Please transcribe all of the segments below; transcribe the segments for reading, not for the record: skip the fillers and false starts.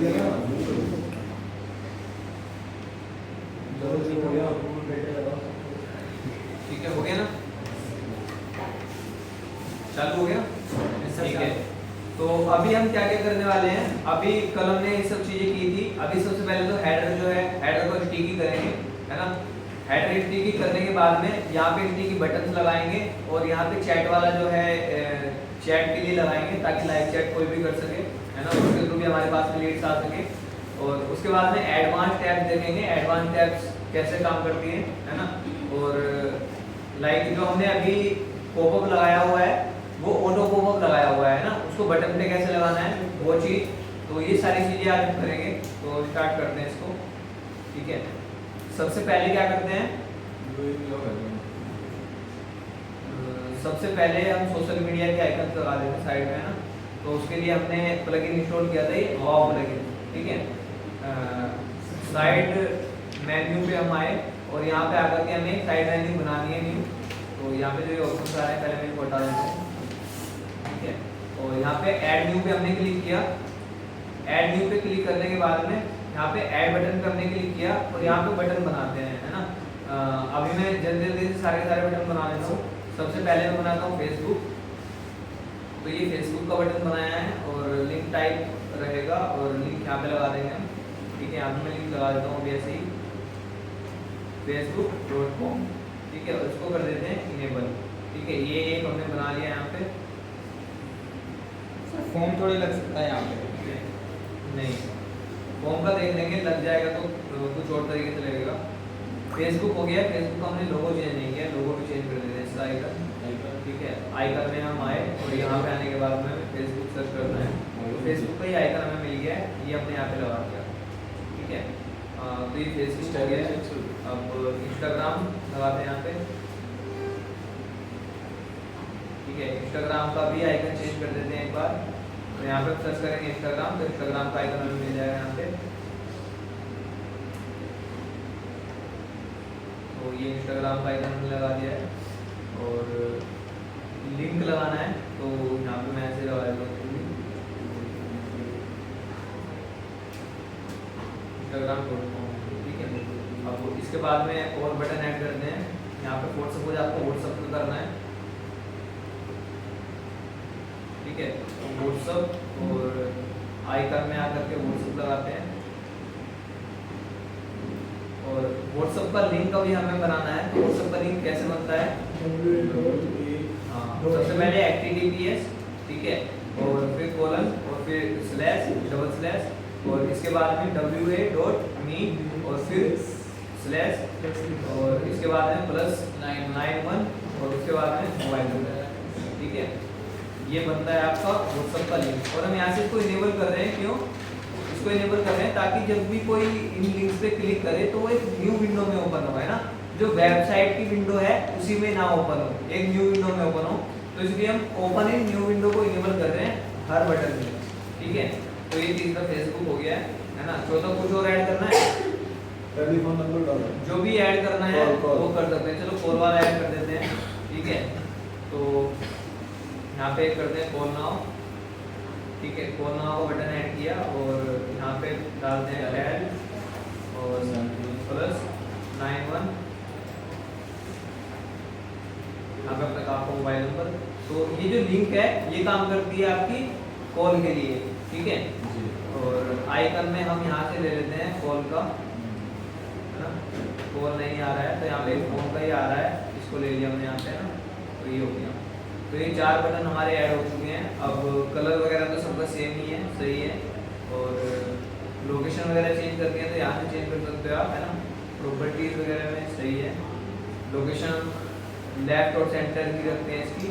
ठीक है, हो गया ना, चालू हो गया। ठीक है, तो अभी हम क्या क्या करने वाले हैं। अभी कल हमने ये सब चीजें की थी। अभी सबसे पहले तो हेडर जो है, हेडर को स्टिकी करेंगे, है ना। हेडर स्टिकी करने के बाद में यहाँ पे स्टिकी बटन्स लगाएंगे और यहाँ पे चैट वाला जो है चैट के लिए लगाएंगे, ताकि लाइव चैट कोई भी कर सके, है ना। उसके थ्रू भी हमारे पास में लीड्स आ सके। और उसके बाद में एडवांस टैब्स देखेंगे, एडवांस टैब्स कैसे काम करती हैं, है ना। और लाइक जो हमने अभी पॉपअप लगाया हुआ है, वो ऑटो पॉपअप लगाया हुआ है ना, उसको बटन पे कैसे लगाना है वो चीज़। तो ये सारी चीज़ें आज हम करेंगे। तो स्टार्ट करते हैं इसको। ठीक है, सबसे पहले क्या करते हैं, सबसे पहले हम सोशल मीडिया के आइकन लगा देते हैं साइड में, है ना। तो उसके लिए हमने प्लगइन इंस्टॉल किया था, ये वाव प्लगइन। ठीक है, साइड मेन्यू पे हम आए और यहाँ पे आकर के हमें साइड मेन्यू बनानी है न्यू। तो यहाँ पे जो ये ऑप्शन आ रहे हैं, पहले मैं इनको हटा देता हूँ। ठीक है, और यहाँ पे ऐड न्यू पे हमने क्लिक किया। ऐड न्यू पे क्लिक करने के बाद में यहाँ पे ऐड बटन पे हमने क्लिक किया और यहाँ पे बटन बनाते हैं, है ना। अभी मैं जल्दी जल्दी से सारे बटन बना लेता हूँ। सबसे पहले मैं बनाता हूँ फेसबुक। तो ये फेसबुक का बटन बनाया है और लिंक टाइप रहेगा और लिंक यहाँ पे लगा देंगे हम। ठीक है, यहाँ पे मैं लिंक लगा देता हूँ वैसे ही, facebook.com। ठीक है, और इसको कर देते हैं इनेबल। ठीक है, ये एक हमने बना लिया यहाँ पे। फॉर्म थोड़ी लग सकता है यहाँ पे, नहीं फॉर्म का देख लेंगे, लग जाएगा तो कुछ और तरीके से लगेगा। फेसबुक हो गया, फेसबुक का हमने लोगो चेंज नहीं किया, लोगो भी चेंज कर देते हैं इसका आइकन। ठीक है, आइकन में हम आए और यहाँ पे आने के बाद में फेसबुक सर्च करना है, तो फेसबुक का ही आइकन हमें मिल गया है, ये हमने यहाँ पे लगा दिया। ठीक है, तो ये फेसबुक हो गया। अब इंस्टाग्राम लगाते हैं यहाँ पे। ठीक है, इंस्टाग्राम का भी आइकन चेंज कर देते हैं एक बार। तो यहाँ पे सर्च करेंगे इंस्टाग्राम, तो इंस्टाग्राम का आइकन हमें मिल जाएगा यहाँ पे। तो ये इंस्टाग्राम का आइकन हमने लगा दिया है। और लिंक लगाना है, तो यहाँ पे मैं ऐसे लगा देता हूँ Instagram.com। ठीक है, अब इसके बाद में और बटन ऐड करते हैं। यहाँ पे फोर्थ सपोज आपको व्हाट्सअप करना है। ठीक है, तो व्हाट्सअप और आइकन में आकर के व्हाट्सअप लगाते हैं। और व्हाट्सअप का लिंक अभी हमें बनाना है। तो व्हाट्सअप का लिंक कैसे बनता है, हाँ, सबसे पहले HTTPS, ठीक है, और फिर कोलन और फिर स्लैश, डबल स्लैश, और इसके बाद में wa.me और फिर स्लैश, और इसके बाद में +991 और उसके बाद में मोबाइल नंबर। ठीक है, ये बनता है आपका व्हाट्सएप का लिंक। और हम यहाँ से इसको इनेबल कर रहे हैं, क्यों इसको इनेबल कर रहे हैं, ताकि जब भी कोई इन लिंक्स पे क्लिक करे तो वो एक न्यू विंडो में ओपन हो, है ना। जो वेबसाइट की विंडो है उसी में ना ओपन हो, एक न्यू विंडो में ओपन हो। तो इसलिए हम ओपन इन न्यू विंडो को इनेबल कर रहे हैं हर बटन में। ठीक है, तो ये तीसरा फेसबुक हो गया है ना। चौथा कुछ और ऐड करना है, टेलीफोन नंबर डालना, जो भी ऐड करना है कॉल। वो कर सकते हैं। चलो कॉल वाला ऐड कर देते हैं। ठीक है, तो यहाँ पे करते हैं कॉल नाउ। ठीक है, कॉल नाउ का बटन ऐड किया और यहाँ पे डालते हैं ऐड और +91 यहाँ पे अपना आपका मोबाइल नंबर। तो ये जो लिंक है ये काम करती है आपकी कॉल के लिए। ठीक है, और आइकन में हम यहाँ से ले लेते हैं कॉल का, है ना। कॉल नहीं आ रहा है तो यहाँ पे फोन का ही आ रहा है, इसको ले लिया हमने यहाँ से ना। तो ये हो गया। तो ये 4 बटन हमारे ऐड हो चुके हैं। अब कलर वगैरह तो सबका सेम ही है, सही है। और लोकेशन वगैरह चेंज करके है तो यहाँ से चेंज कर सकते हो आप, है ना। प्रॉपर्टीज वगैरह में सही है। लोकेशन लेफ्ट और सेंटर की रखते हैं इसकी।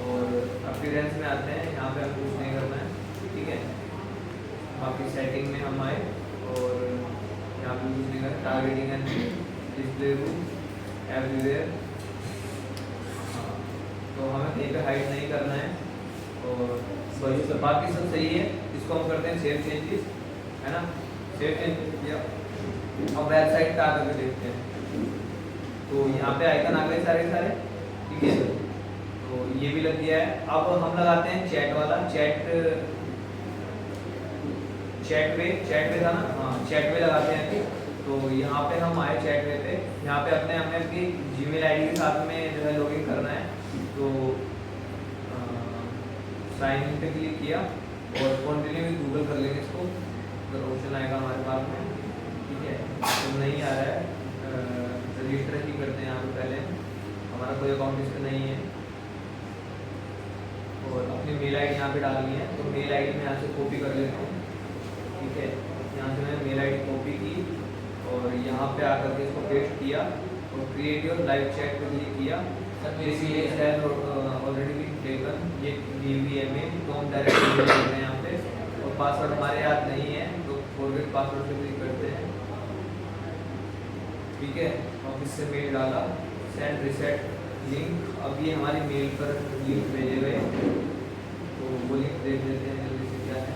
और अपीयरेंस में आते हैं, यहाँ पे हमें कुछ नहीं करना है। ठीक है, बाकी सेटिंग में हम आए और यहाँ पे कुछ नहीं करना। Targeting and display room everywhere, तो हमें कहीं पे हाइड नहीं करना है। और बाकी सब सही है। इसको हम करते हैं सेव चेंजेस, है ना। सेव चेंज किया, अब वेबसाइट पे आकर के देखते हैं। तो यहाँ पे आइकन आ गए सारे। ठीक है, तो ये भी लग गया है। अब हम लगाते हैं चैट वाला। चैट वे था ना, हाँ चैट वे लगाते हैं कि तो यहाँ पे हम आए चैट वे पे। यहाँ पे हमें अपनी जीमेल आईडी के साथ में जो है लॉगिन करना है। तो साइन इन पे क्लिक किया और कंटिन्यू विद गूगल कर लेंगे इसको, अगर ऑप्शन आएगा हमारे पास में, ठीक है। तो नहीं आ रहा है, रजिस्टर ही करते हैं यहाँ पे पहले, हमारा कोई अकाउंट इस पर नहीं है। और अपनी मेल आईडी यहाँ पे डालनी है, तो मेल आईडी मैं यहाँ से कॉपी कर लेता हूँ, ठीक है। यहाँ से मैंने मेल आईडी कॉपी की और यहाँ पे आकर के इसको पेस्ट किया और क्रिएट योर लाइव चैट पे क्लिक किया। ऑलरेडी बीन टेकन, ये DVMA तो हम डायरेक्ट करते हैं यहाँ पे। और पासवर्ड हमारे याद नहीं है तो फॉरगेट पासवर्ड पे क्लिक करते हैं, ठीक है। और इससे मेल डाला, सेंड रिसेट लिंक। अब ये हमारी मेल पर लिंक भेजे गए, तो वो लिंक देख लेते हैं जल्दी से क्या है,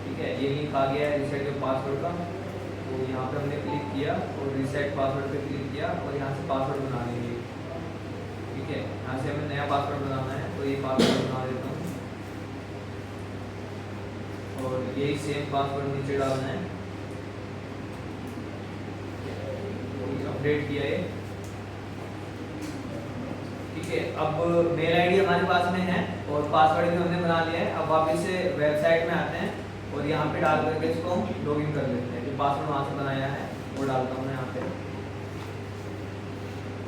ठीक है। ये लिंक आ गया है रिसेट योर पासवर्ड का। तो यहाँ पे हमने क्लिक किया और रिसेट पासवर्ड पे क्लिक किया और यहाँ से पासवर्ड बना लेंगे, ठीक है। यहाँ से हमें नया पासवर्ड बनाना है, तो ये पासवर्ड बना देता हूँ और यही सेम पासवर्ड नीचे डालना है। अपडेट किया है, ठीक है। अब मेल आईडी हमारे पास में है और पासवर्ड भी हमने बना लिया है। अब वापस से वेबसाइट में आते हैं और यहाँ पे डाल करके इसको लॉगिन कर लेते हैं। जो पासवर्ड वहाँ से बनाया है वो डालता हूँ मैं यहाँ पे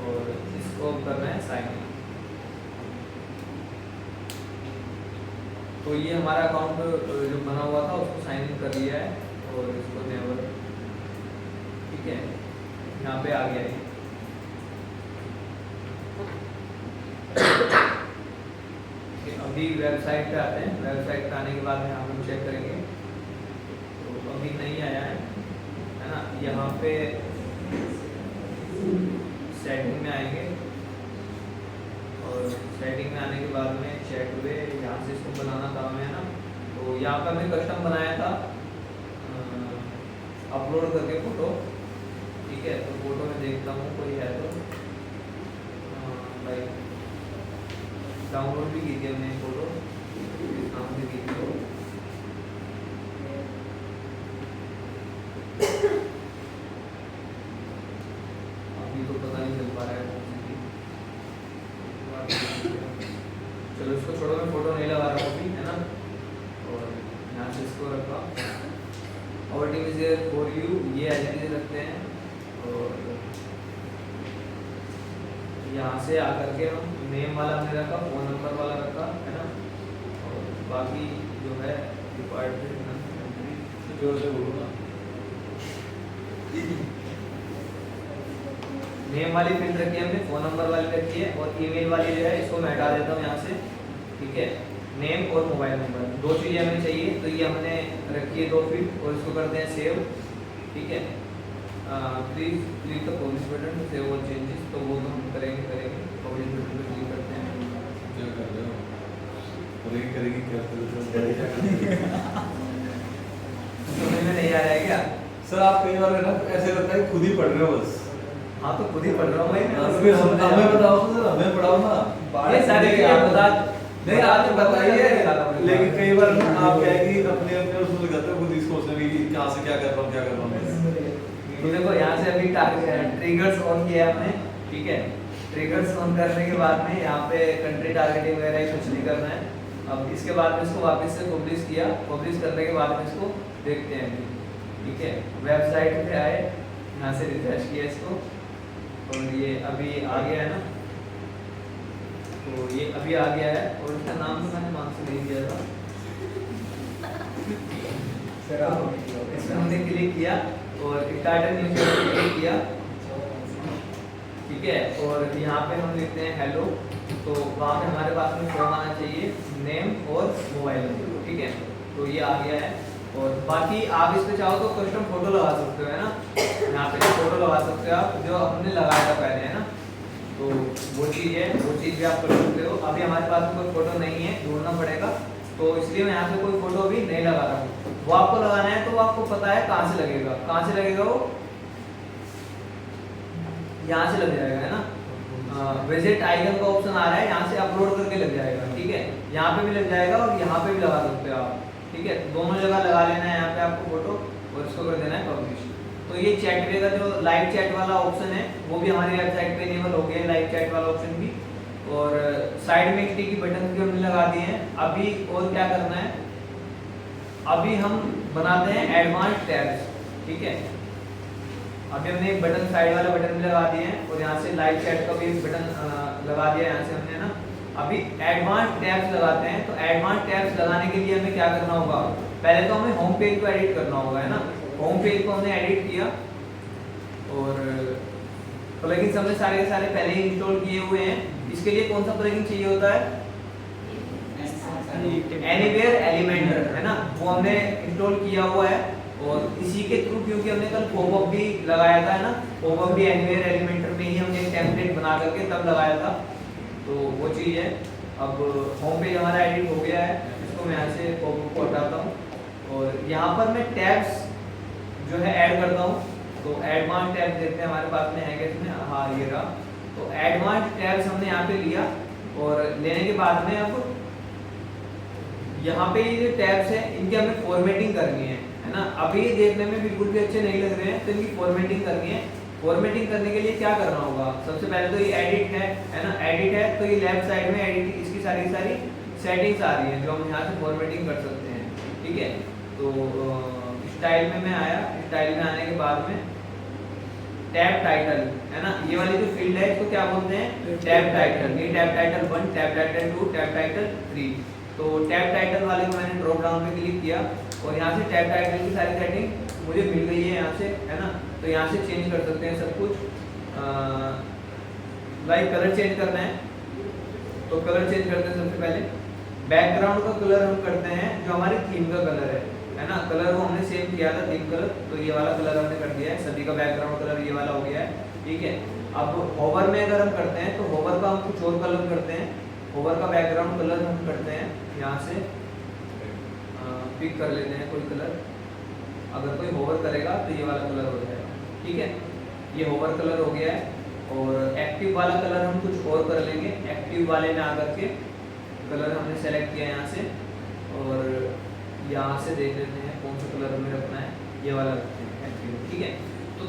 और इसको करना है साइन इन। तो ये हमारा अकाउंट जो बना हुआ था उसको साइन इन कर लिया है और इसको नेवर, ठीक है, यहाँ पे आ गया है। अभी वेबसाइट पे आते हैं। वेबसाइट पे आने के बाद यहाँ पे चेक करेंगे, तो अभी नहीं आया है ना। यहाँ पे सेटिंग में आएंगे और सेटिंग में आने के बाद में चैट वे, यहाँ से इसको बनाना था हमें, है ना। तो यहाँ पे हमने कस्टम बनाया था अपलोड करके फ़ोटो, ठीक है। तो फोटो में देखता हूँ कोई है तो भाई डाउनलोड भी की थी हमने फोटो, इस नाम से की थी। अभी तो पता नहीं चल पा रहा है कौन सी थी। चलो इसको छोड़ो, मैं फोटो नहीं लगा रहा हूँ अभी, है ना। और यहाँ से इसको रखा और team is there for you, ये एज रखते हैं। और यहाँ से आकर के हम नेम वाला हमने रखा, फोन नंबर वाला रखा, है ना। और बाकी जो है डिपार्टमेंट जोर से बोलो ना। नेम वाली फील्ड रखी है हमने, फोन नंबर वाली रखी है और ईमेल वाली जो है इसको मैं हटा देता हूँ यहाँ से, ठीक है। नेम और मोबाइल नंबर दो चीज़ें हमें चाहिए, तो ये हमने रखी है दो फील्ड और इसको करते हैं सेव, ठीक है। Please click the publish button to save all changes, तो वो तो हम करेंगे पब्लिश बटन पे क्लिक करते हैं। जो कर रहे हो करेगी क्या समझ में नहीं आ रहा है क्या? सर आप कई बार ना ऐसे लगता है खुद ही पढ़ रहे हो बस। हाँ तो खुद ही पढ़ रहा हूँ मैं। फिर हमें बताओ तो सर, हमें पढ़ाओ ना। ये सारे क्या बता नहीं आप तो बताइए, लेकिन कई बार आप क्या है कि अपने अपने उसमें लगाते हो खुद ही सोचने में कि कहाँ से क्या कर रहा हूँ क्या कर रहा हूँ। तो देखो यहाँ से अभी ट्रिगर्स ऑन किया है हमने, ठीक है। ट्रिगर्स ऑन करने के बाद में यहाँ पे कंट्री टारगेटिंग वगैरह कुछ नहीं करना है। अब इसके बाद में इसको वापस से पब्लिश किया, पब्लिश करने के बाद में इसको देखते हैं, ठीक है। वेबसाइट पे आए, यहाँ से रिफ्रेश किया इसको और ये अभी आ गया है ना। तो ये अभी आ गया है और इसका नाम तो मैंने नाम से नहीं दिया था। इसमें हमने क्लिक किया और स्टार्ट न्यूज़ पे क्लिक किया, ठीक है। और यहाँ पे हम लिखते हैं हेलो, तो वहाँ पे हमारे पास में फॉर्म आना चाहिए, नेम और मोबाइल नंबर, ठीक है। तो ये आ गया है और बाकी आप इस पे चाहो तो कस्टम फोटो लगा सकते हो, है ना। यहाँ पे फोटो लगा सकते हो आप, जो हमने लगाया था पहले, है ना। तो वो चीज़ है, वो चीज़ भी आप कर सकते हो। अभी हमारे पास में कोई फोटो नहीं है, ढूंढना पड़ेगा, तो इसलिए मैं यहाँ पे कोई फोटो अभी नहीं लगा रहा हूँ। वो आपको लगाना है तो वो आपको पता है कहाँ से लगेगा, कहाँ से लगेगा वो यहाँ से लग जाएगा, है ना। विजिट आइकन का ऑप्शन आ रहा है, यहाँ से अपलोड करके लग जाएगा, ठीक है। यहाँ पे भी लग जाएगा और यहाँ पे भी लगा सकते हो आप, ठीक है, दोनों जगह लगा लेना है यहाँ पे आपको फोटो और इसको कर देना है पब्लिश। तो ये चैट वे का जो लाइव चैट वाला ऑप्शन है वो भी हमारी वेबसाइट पे इनेबल हो गया है, लाइव चैट वाला ऑप्शन भी। और साइड में स्टिकी बटन भी हमने लगा दिए हैं। अभी और क्या करना है, अभी हम बनाते हैं एडवांस टैब्स, ठीक है। अभी हमने एक बटन साइड वाला बटन भी लगा दिए हैं और यहाँ से लाइव चैट का भी बटन लगा दिया है यहाँ से हमने ना। अभी एडवांस टैब्स लगाते हैं। तो एडवांस टैब्स लगाने के लिए हमें क्या करना होगा, पहले तो हमें होम पेज को एडिट करना होगा, है ना। होम पेज को हमने एडिट किया और प्लगइन्स हमने सारे के सारे पहले ही इंस्टॉल किए हुए हैं। इसके लिए कौन सा प्लगइन चाहिए होता है, एनीवेयर एलिमेंटर, है ना, वो हमने इंस्टॉल किया हुआ है। और इसी के थ्रू, क्योंकि हमने कल पॉपअप भी लगाया था, है ना, पॉपअप भी एनीवेयर एलिमेंटर में ही हमने एक टेम्पलेट बना करके तब लगाया था, तो वो चीज़ है। अब होम पेज हमारा एडिट हो गया है, इसको मैं यहाँ से पॉपअप को हटाता हूँ और यहाँ पर मैं टैब्स जो है ऐड करता हूँ। तो एडवांस टैब्स देखते हैं हमारे पास में है क्या इसमें, हाँ ये रहा। तो एडवांस टैब्स हमने यहाँ पे लिया और लेने के बाद में अब यहाँ पे ये जो टैब्स है इनकी हमें फॉर्मेटिंग करनी है ना। अभी देखने में बिल्कुल भी अच्छे नहीं लग रहे हैं, तो इनकी फॉर्मेटिंग करनी है। फॉर्मेटिंग करने के लिए क्या करना होगा, सबसे पहले तो ये एडिट है ना, एडिट है तो ये लेफ्ट साइड में एडिट, इसकी सारी सेटिंग्स आ रही हैं जो हम यहाँ से फॉर्मेटिंग कर सकते हैं, ठीक है। तो स्टाइल में मैं आया, स्टाइल में आने के बाद में टैब टाइटल, है ना, ये वाली जो फील्ड है इसको क्या बोलते हैं, टैब टाइटल। ये tab title 1, tab title 2, tab title 3। तो टैब टाइटल वाले को मैंने ड्रॉप डाउन पे क्लिक किया और यहाँ से टैब टाइटल की सारी सेटिंग मुझे मिल गई है यहाँ से, है ना। तो यहाँ से चेंज कर सकते हैं सब कुछ। लाइक कलर चेंज करना है तो कलर चेंज करते हैं। सबसे पहले बैकग्राउंड का कलर हम करते हैं जो हमारी थीम का कलर है ना। कलर वो हमने सेव किया था, थीम कलर, तो ये वाला कलर हमने कर दिया है। सभी का बैकग्राउंड कलर ये वाला हो गया है, ठीक है। अब होवर में अगर हम करते हैं तो होवर का हम कुछ और कलर करते हैं। होवर का बैकग्राउंड कलर हम करते हैं, यहाँ से पिक कर लेते हैं कोई कलर। अगर कोई होवर करेगा तो ये वाला कलर हो जाएगा, ठीक है। ये होवर कलर हो गया है। और एक्टिव वाला कलर हम कुछ और कर लेंगे। एक्टिव वाले में आकर के कलर हमने सेलेक्ट किया यहाँ से और यहाँ से देख लेते हैं कौन सा कलर हमें रखना है, ये वाला रखते हैं एक्टिव, ठीक है। तो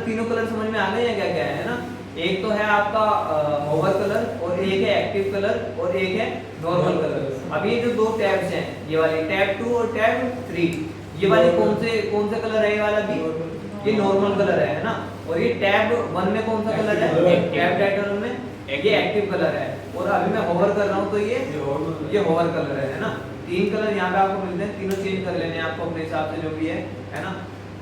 तीनों कलर समझ में आ गए हैं क्या क्या है ना। एक तो है आपका होवर कलर और एक है एक्टिव कलर और एक है नॉर्मल कलर। अब ये जो दो टैब्स हैं, ये वाली टैब 2 और टैब 3, ये वाली कौन से कलर है, ये वाला भी ये नॉर्मल कलर है ना। और ये टैब 1 में कौन सा कलर है, टैब टाइटल में ये एक्टिव कलर है। और अभी मैं होवर कर रहा हूँ तो ये होवर कलर है ना। 3 कलर यहाँ पे आपको मिलते हैं, तीनों चेंज कर लेने हैं आपको अपने हिसाब से जो भी है ना।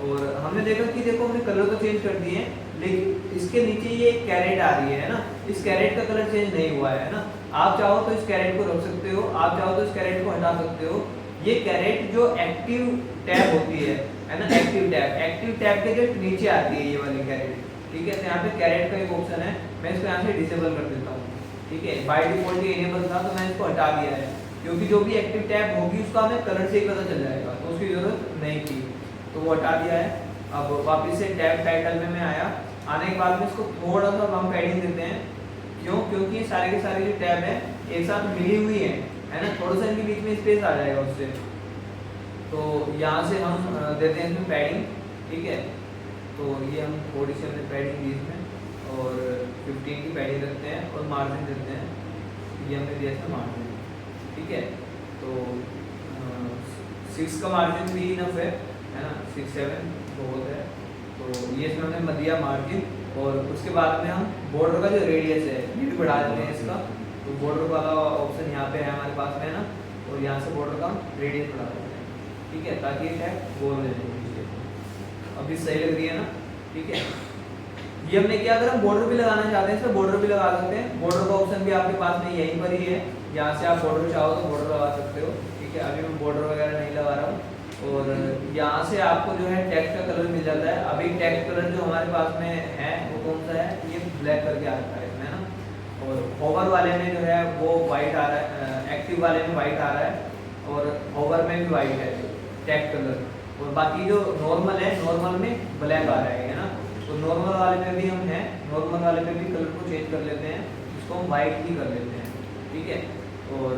और हमने देखा कि देखो हमने कलर तो चेंज कर दिए हैं, लेकिन इसके नीचे ये एक कैरेट आ रही है ना। इस कैरेट का कलर चेंज नहीं हुआ है ना। आप चाहो तो इस कैरेट को रख सकते हो, आप चाहो तो इस कैरेट को हटा सकते हो। ये कैरेट जो एक्टिव टैब होती है ना, एक्टिव टैब के जस्ट नीचे आती है ये वाली कैरेट, ठीक है। तो यहाँ पे कैरेट का एक ऑप्शन है, मैं इसको यहाँ से डिसेबल कर देता हूँ, ठीक है। बाय डिफॉल्ट ये इनेबल था तो मैं इसको हटा दिया है, क्योंकि जो भी एक्टिव टैब होगी उसका हमें कलर से ही पता चल जाएगा, तो उसकी जरूरत नहीं थी, तो वो हटा दिया है। अब वापस से टैब टाइटल में मैं आया, आने के बाद में इसको थोड़ा सा हम पैडिंग देते हैं। क्यों, क्योंकि सारे के सारे जो टैब है एक साथ मिली हुई है ना, थोड़ा सा इनके बीच में स्पेस आ जाएगा उससे। तो यहाँ से हम देते हैं इसमें पैडिंग, ठीक है। तो ये हम थोड़ी सी हमने पैडिंग दी इसमें और 15 की पैडिंग रखते हैं और मार्जिन देते हैं, ये हमने दिया इसमें मार्जिन, ठीक है। तो 6 का मार्जिन भी इनफ है ना, 6, 7 बहुत है। तो ये इसमें हमने दिया मार्जिन और उसके बाद में हम बॉर्डर का जो रेडियस है ये भी बढ़ा देते हैं इसका। तो बॉर्डर वाला ऑप्शन यहाँ पे है हमारे पास में ना, और यहाँ से बॉर्डर का रेडियस बढ़ा देते हैं, ठीक है, ताकि ये टैग गोल हो जाए। अभी सही लग रही है ना, ठीक है। ये हमने किया, अगर हम बॉर्डर भी लगाना चाहते हैं तो बॉर्डर भी लगा सकते हैं। बॉर्डर का ऑप्शन भी आपके पास में यहीं पर ही है, यहाँ से आप बॉर्डर चाहो तो बॉर्डर लगा सकते हो, ठीक है। अभी मैं बॉर्डर वगैरह नहीं लगा रहा हूँ। और यहाँ से आपको जो है टेक्स्ट का कलर मिल जाता है। अभी टेक्स्ट कलर जो हमारे पास में है वो कौन सा है, ये ब्लैक करके आता है इसमें ना। और होवर वाले में जो है वो वाइट आ रहा है, एक्टिव वाले में वाइट आ रहा है और होवर में भी वाइट है टेक्स्ट कलर। और बाकी जो नॉर्मल है, नॉर्मल में ब्लैक आ रहा है ना। तो नॉर्मल वाले में भी हम हैं, नॉर्मल वाले में भी कलर को चेंज कर लेते हैं, इसको हम वाइट ही कर लेते हैं, ठीक है। और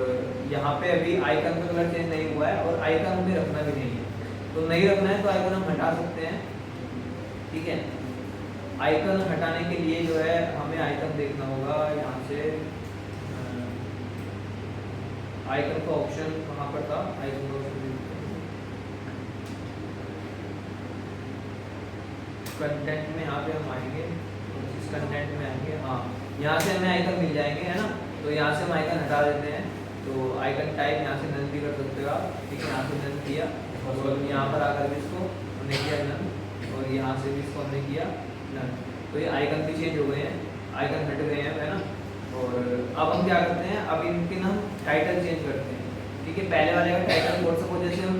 यहाँ पे अभी आइकन का कलर चेंज नहीं हुआ है और आइकन हमें रखना भी नहीं है। तो नहीं रखना है तो आइकन हम हटा सकते हैं, ठीक है। आइकन हटाने के लिए जो है हमें आइकन देखना होगा यहाँ से, आइकन का ऑप्शन कहाँ पर था, आइकन का ऑप्शन कंटेंट में, यहाँ पे हम आएंगे, इस कंटेंट में आएंगे, हाँ यहाँ से हमें आइकन मिल जाएंगे, है ना। तो यहाँ से हम आइकन हटा देते हैं। तो आइकन टाइप यहाँ से नन भी कर सकते हो आप, ठीक है। यहाँ से नन किया और यहाँ पर आकर भी इसको हमने किया नन, और यहाँ से भी इसको हमने किया नन। तो ये आइकन भी चेंज हो गए हैं, आइकन हट गए हैं, है ना। और अब हम क्या करते हैं, अब इनके ना हम टाइटल चेंज करते हैं, ठीक है। पहले वाले का टाइटल बोल सको, जैसे हम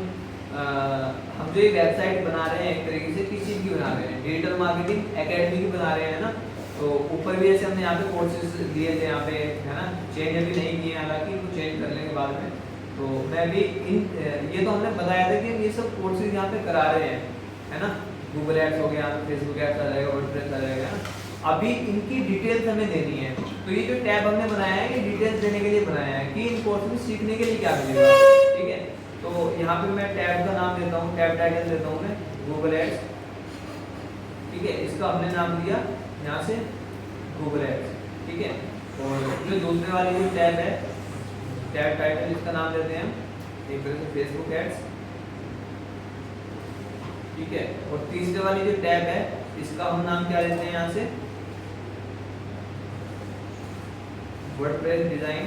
जो ये वेबसाइट बना रहे हैं एक तरीके से किस चीज़ की बना रहे हैं, डिजिटल मार्केटिंग एकेडमी की बना रहे हैं ना। तो ऊपर भी ऐसे हमने यहाँ पे कोर्सेज दिए थे, यहाँ पे है ना, चेंज अभी नहीं किए हालांकि, तो चेंज कर लेंगे बाद में। तो मैं भी ये तो हमने बताया था कि ये सब कोर्सेज यहाँ पे करा रहे हैं, है ना। गूगल एड्स हो गया, फेसबुक एड्स आ जाएगा, वर्डप्रेस आ जाएगा ना। अभी इनकी डिटेल्स हमें देनी है। तो ये जो टैब हमने बनाया है ये डिटेल्स देने के लिए बनाया है कि इन कोर्स में सीखने के लिए क्या मिलेगा, ठीक है। तो यहाँ पे मैं टैब का नाम देता हूँ, टैब टाइटल देता हूँ मैं गूगल एड्स, ठीक है। इसका हमने नाम दिया यहाँ से गूगल एड्स, ठीक है। और जो दूसरे वाली जो टैब है, टैब टाइटल इसका नाम देते हैं हम एक तरह से फेसबुक एड्स, ठीक है। और तीसरे वाली जो टैब है इसका हम नाम क्या देते हैं यहाँ से, वर्डप्रेस डिजाइन,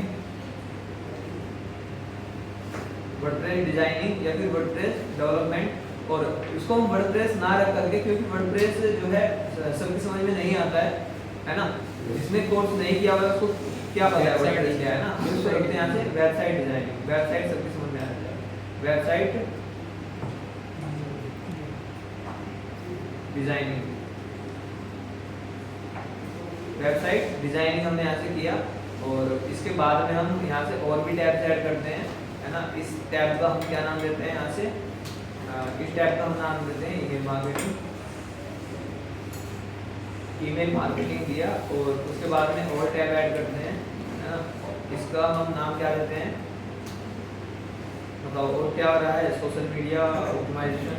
वर्डप्रेस डिजाइनिंग या फिर वर्डप्रेस डेवलपमेंट। और इसको हम वर्डप्रेस ना रख करके, क्योंकि वर्डप्रेस जो है सबकी समझ में नहीं आता है ना। जिसने कोर्स नहीं किया हुआ उसको क्या पता है वर्डप्रेस क्या है ना। इसको रखते हैं यहाँ से वेबसाइट डिजाइनिंग, वेबसाइट सबकी समझ में आ जाए, वेबसाइट डिजाइनिंग, वेबसाइट डिजाइनिंग हमने यहाँ से किया। और इसके बाद में हम यहाँ से और भी टैब्स ऐड करते हैं, है ना। इस टैब का हम क्या नाम देते हैं यहाँ से, इस टैब का हम नाम देते हैं ईमेल मार्केटिंग, ईमेल मार्केटिंग दिया। और उसके बाद में और टैब ऐड करते हैं, है ना। इसका हम नाम क्या देते हैं, बताओ और क्या हो रहा है, सोशल मीडिया ऑप्टिमाइजेशन,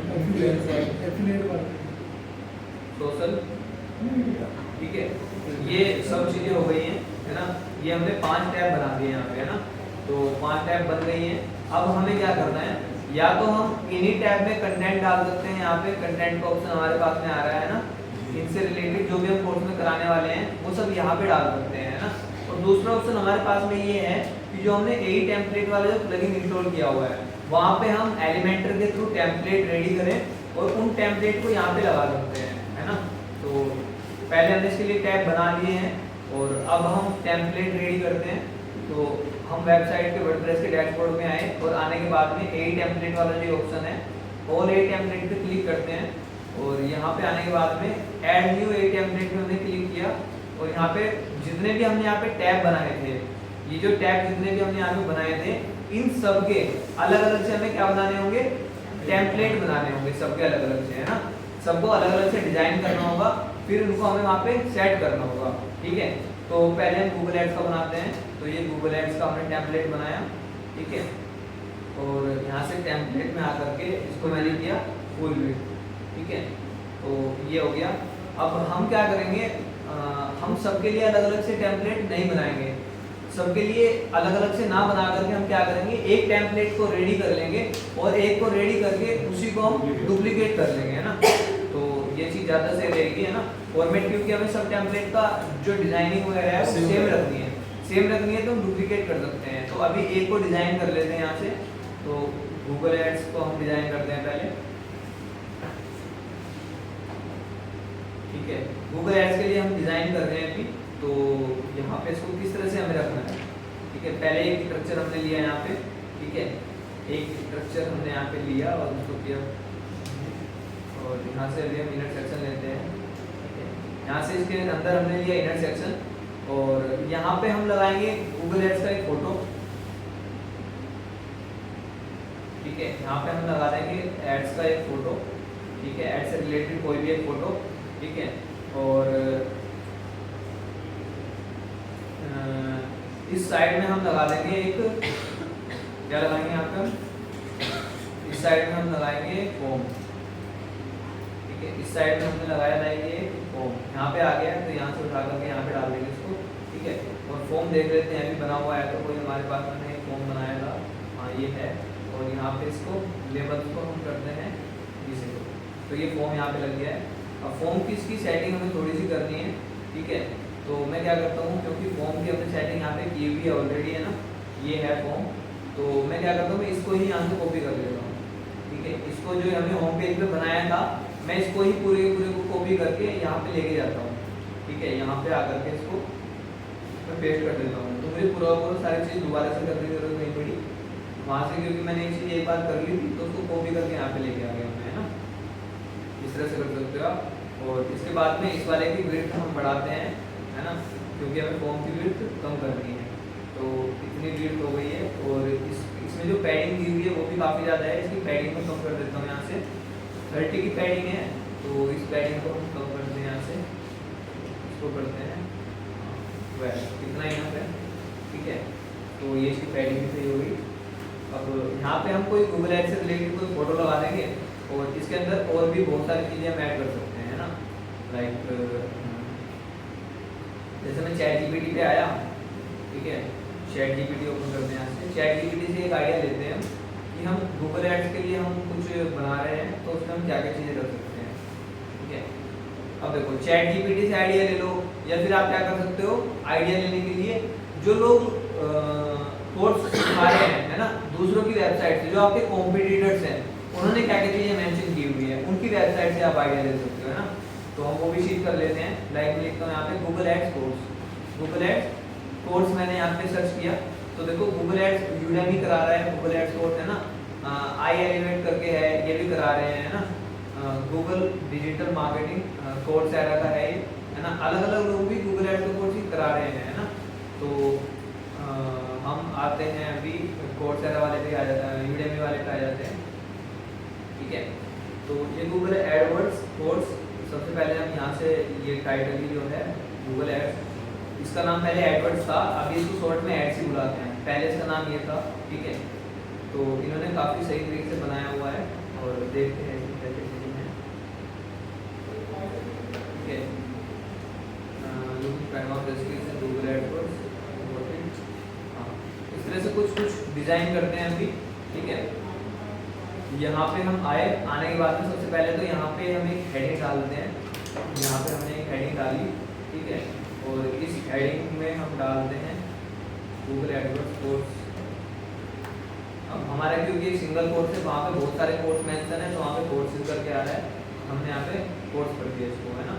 सोशल, ठीक है। ये सब चीज़ें हो गई हैं, है ना। ये हमने 5 टैब बना दिए यहाँ पे, है ना। तो 5 टैब बन गई हैं। अब हमें क्या करना है, या तो हम इन्हीं टैब में कंटेंट डाल सकते हैं, यहाँ पे कंटेंट का ऑप्शन हमारे पास में आ रहा है ना। इनसे रिलेटेड जो भी हम कोर्स में कराने वाले हैं वो सब यहाँ पे डाल सकते हैं, है ना। और दूसरा ऑप्शन हमारे पास में ये है कि जो हमने AE टेम्पलेट वाला जो प्लगइन इंस्टॉल किया हुआ है वहाँ पे हम एलिमेंटर के थ्रू टेम्पलेट रेडी करें और उन टेम्पलेट को यहाँ पे लगा सकते हैं, है ना। तो पहले हमने इसके लिए टैब बना लिए हैं और अब हम टेम्पलेट रेडी करते हैं। तो हम वेबसाइट के वर्डप्रेस के डैशबोर्ड में आए और आने के बाद में AE टेम्पलेट वाला जो ऑप्शन है ऑल AE टेम्पलेट पे क्लिक करते हैं। और यहाँ पे आने के बाद में ऐड न्यू AE टेम्पलेट पे हमने क्लिक किया और यहाँ पे जितने भी हमने यहाँ पे टैब बनाए थे, ये जो टैब जितने भी हमने यहाँ पे बनाए थे, इन सब के अलग अलग से हमें क्या बनाने होंगे, टेम्पलेट बनाने होंगे सबके अलग अलग से, है ना। सबको अलग अलग से डिजाइन करना होगा, फिर उनको हमें वहाँ पे सेट करना होगा, ठीक है। तो पहले हम गूगल एड्स का बनाते हैं। तो ये गूगल एड्स का हमने टेम्पलेट बनाया, ठीक है। और यहाँ से टेम्पलेट में आकर के इसको मैंने किया फुल विड्थ, ठीक है। तो ये हो गया। अब हम क्या करेंगे, हम सबके लिए अलग अलग से टेम्पलेट नहीं बनाएंगे, सबके लिए अलग अलग से ना बना करके हम क्या करेंगे, एक टेम्पलेट को रेडी कर लेंगे और एक को रेडी करके उसी को हम डुप्लीकेट कर लेंगे, है ना। तो ये चीज़ ज़्यादा सही रहेगी, है ना। फॉर्मेट क्योंकि हमें सब टेम्पलेट का जो डिजाइनिंग वगैरह है वो सेम रखनी है, सेम रखनी है तो हम डुप्लीकेट कर सकते हैं। तो अभी एक को डिजाइन कर लेते हैं यहाँ से। तो गूगल एड्स को हम डिजाइन करते हैं पहले, ठीक है। गूगल एड्स के लिए हम डिजाइन कर रहे हैं अभी। तो यहाँ पे इसको किस तरह से हमें रखना है, ठीक है। पहले एक स्ट्रक्चर हमने लिया यहाँ पे, ठीक है। एक स्ट्रक्चर हमने यहाँ पे लिया और उसको किया और यहाँ से अभी हम इनर सेक्शन लेते हैं, ठीक है। यहाँ से इसके अंदर हमने लिया इनर सेक्शन और यहाँ पे हम लगाएंगे गूगल एड्स का एक फोटो, ठीक है। यहाँ पे हम लगा देंगे एड्स का एक फोटो, ठीक है। एड्स से रिलेटेड कोई भी एक फोटो, ठीक है। और इस साइड में हम लगा देंगे एक क्या लगाएंगे यहाँ पे हम, इस साइड में हम लगाएंगे फॉर्म, ठीक है, इस साइड में हमने लगाया था ये फॉर्म, यहाँ पे आ गया तो यहाँ से उठा करके यहाँ पे डाल देंगे इसको, ठीक है। और फॉर्म देख लेते हैं अभी बना हुआ है तो कोई हमारे पास मैंने एक फॉर्म बनाया था, हाँ ये है, और यहाँ पे इसको लेबल को हम करते हैं इसे, तो ये फॉर्म यहाँ पे लग गया है। अब फॉर्म की इसकी सेटिंग हमें थोड़ी सी करनी है, ठीक है, तो मैं क्या करता हूँ, क्योंकि फॉर्म की हमने सेटिंग यहाँ पे की हुई है ऑलरेडी, है ना, ये है फॉर्म, तो मैं क्या करता हूँ, मैं इसको ही यहाँ से कॉपी कर लेता हूँ, ठीक है, इसको जो हमने होम पेज पे बनाया था मैं इसको ही पूरे पूरे को कॉपी करके यहाँ पे लेके जाता हूँ, ठीक है, यहाँ पे आकर के इसको मैं पेस्ट कर देता हूँ, तो मुझे पूरा सारी चीज़ दोबारा से करने की जरूरत नहीं पड़ी वहाँ से, क्योंकि मैंने एक चीज़ एक बार कर ली थी तो उसको कॉपी करके यहाँ पे लेके आ गया मैं, है ना, इस तरह से कर सकते हो आप। और इसके बाद में इस वाले की विड्थ हम बढ़ाते हैं, है ना, क्योंकि हमें फॉर्म की विड्थ कम करनी है, तो इतनी विड्थ हो गई है। और इसमें जो पैडिंग दी हुई है वो भी काफ़ी ज़्यादा है, इसकी पैडिंग को कम कर देता हूँ यहाँ से, 30 की पैडिंग है, तो इस पैडिंग को हम कम करते हैं यहाँ से, इसको करते हैं वह कितना यहाँ पे, ठीक है, तो ये इसकी पैडिंग भी सही होगी। अब यहाँ पे हम कोई गूगल एड से रिलेटेड कोई फोटो लगा देंगे और इसके अंदर और भी बहुत सारी चीज़ें हम ऐड कर सकते हैं, है ना, लाइक जैसे मैं चैट जीपीटी पे आया, ठीक है, चैट जीपीटी ओपन करते हैं यहाँ से, चैट जीपीटी से एक आइडिया लेते हैं कि हम गूगल एड्स के लिए हम कुछ बना रहे हैं तो उसमें हम क्या क्या चीज़ें कर सकते हैं, ठीक है। अब देखो चैट जीपीटी से आइडिया ले लो, या फिर आप क्या कर सकते हो, आइडिया लेने के लिए जो लोग कोर्स सिखा रहे हैं, है ना, दूसरों की वेबसाइट से, जो आपके कॉम्पिटिटर्स हैं उन्होंने क्या क्या चीज़ें मेंशन की हुई है उनकी वेबसाइट से आप आइडिया ले सकते हो, है ना, तो हम वो भी चीज़ कर लेते हैं। लाइक मैं लिखता हूँ यहाँ पे Google ads course, Google ads course मैंने यहाँ पे सर्च किया तो देखो गूगल एड्स यूडेमी करा रहा है, गूगल एड्स कोर्स, है ना, आई एलिमेंट करके है ये भी करा रहे हैं, है ना, Google digital marketing course era का है ये, है ना, अलग अलग लोग भी गूगल एड्स का कोर्स ही करा रहे हैं, है ना। तो हम आते हैं अभी कोर्स एरा वाले पे आ जाते हैं, यूडेमी वाले पे आ जाते हैं, ठीक है। तो ये गूगल एडवर्ड्स कोर्स, सबसे पहले हम यहाँ से ये टाइटल ही जो है गूगल एड्स, इसका नाम पहले एडवर्ड्स था, अभी इसको शॉर्ट में एड्स ही बुलाते हैं, पहले इसका नाम ये था, ठीक है। तो इन्होंने काफ़ी सही तरीके से बनाया हुआ है और देखते हैं इसमें क्या क्या चीज़ें हैं, ठीक है। गूगल एडवर्ड्स, हाँ, इस तरह से कुछ कुछ डिज़ाइन करते हैं अभी, ठीक है। यहाँ पे हम आने के बाद में सबसे पहले तो यहाँ पे हम एक हेडिंग डालते हैं, यहाँ पे हमने एक हेडिंग डाली, ठीक है, और इस हेडिंग में हम डालते हैं गूगल एडवर्ड्स कोर्स। अब हमारा क्योंकि सिंगल कोर्स है वहाँ पे बहुत सारे कोर्स मेंशन है तो वहाँ पे कोर्सेज करके आ रहा है, हमने यहाँ पे कोर्स कर दिया इसको, है ना।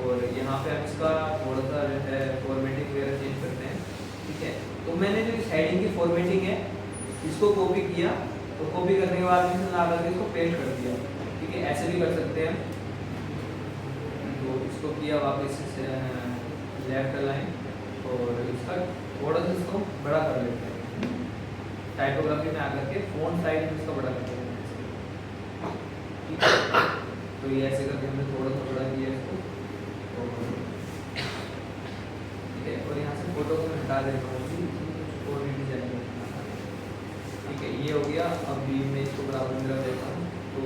और यहाँ पे हम इसका थोड़ा सा जो है फॉर्मेटिंग वगैरह चेंज करते हैं, ठीक है। तो मैंने जो इस हेडिंग की फॉर्मेटिंग है इसको कॉपी किया, तो कॉपी करने के बाद इसमें ला करके इसको पेस्ट कर दिया, ठीक है, ऐसे भी कर सकते हैं। तो इसको किया वापस से लेफ्ट लाइन और इसका थोड़ा सा इसको बड़ा कर लेते हैं, टाइपोग्राफी में आकर के फ़ॉन्ट साइज में इसका बड़ा कर देते हैं, ठीक है। तो ये ऐसे करके हमने थोड़ा सा बड़ा किया इसको, ठीक है। और यहाँ से फोटो को हटा देता हूँ और भी डिजाइन, ठीक है, ये हो गया। अभी मैं इसको बराबर में रख देता हूँ। तो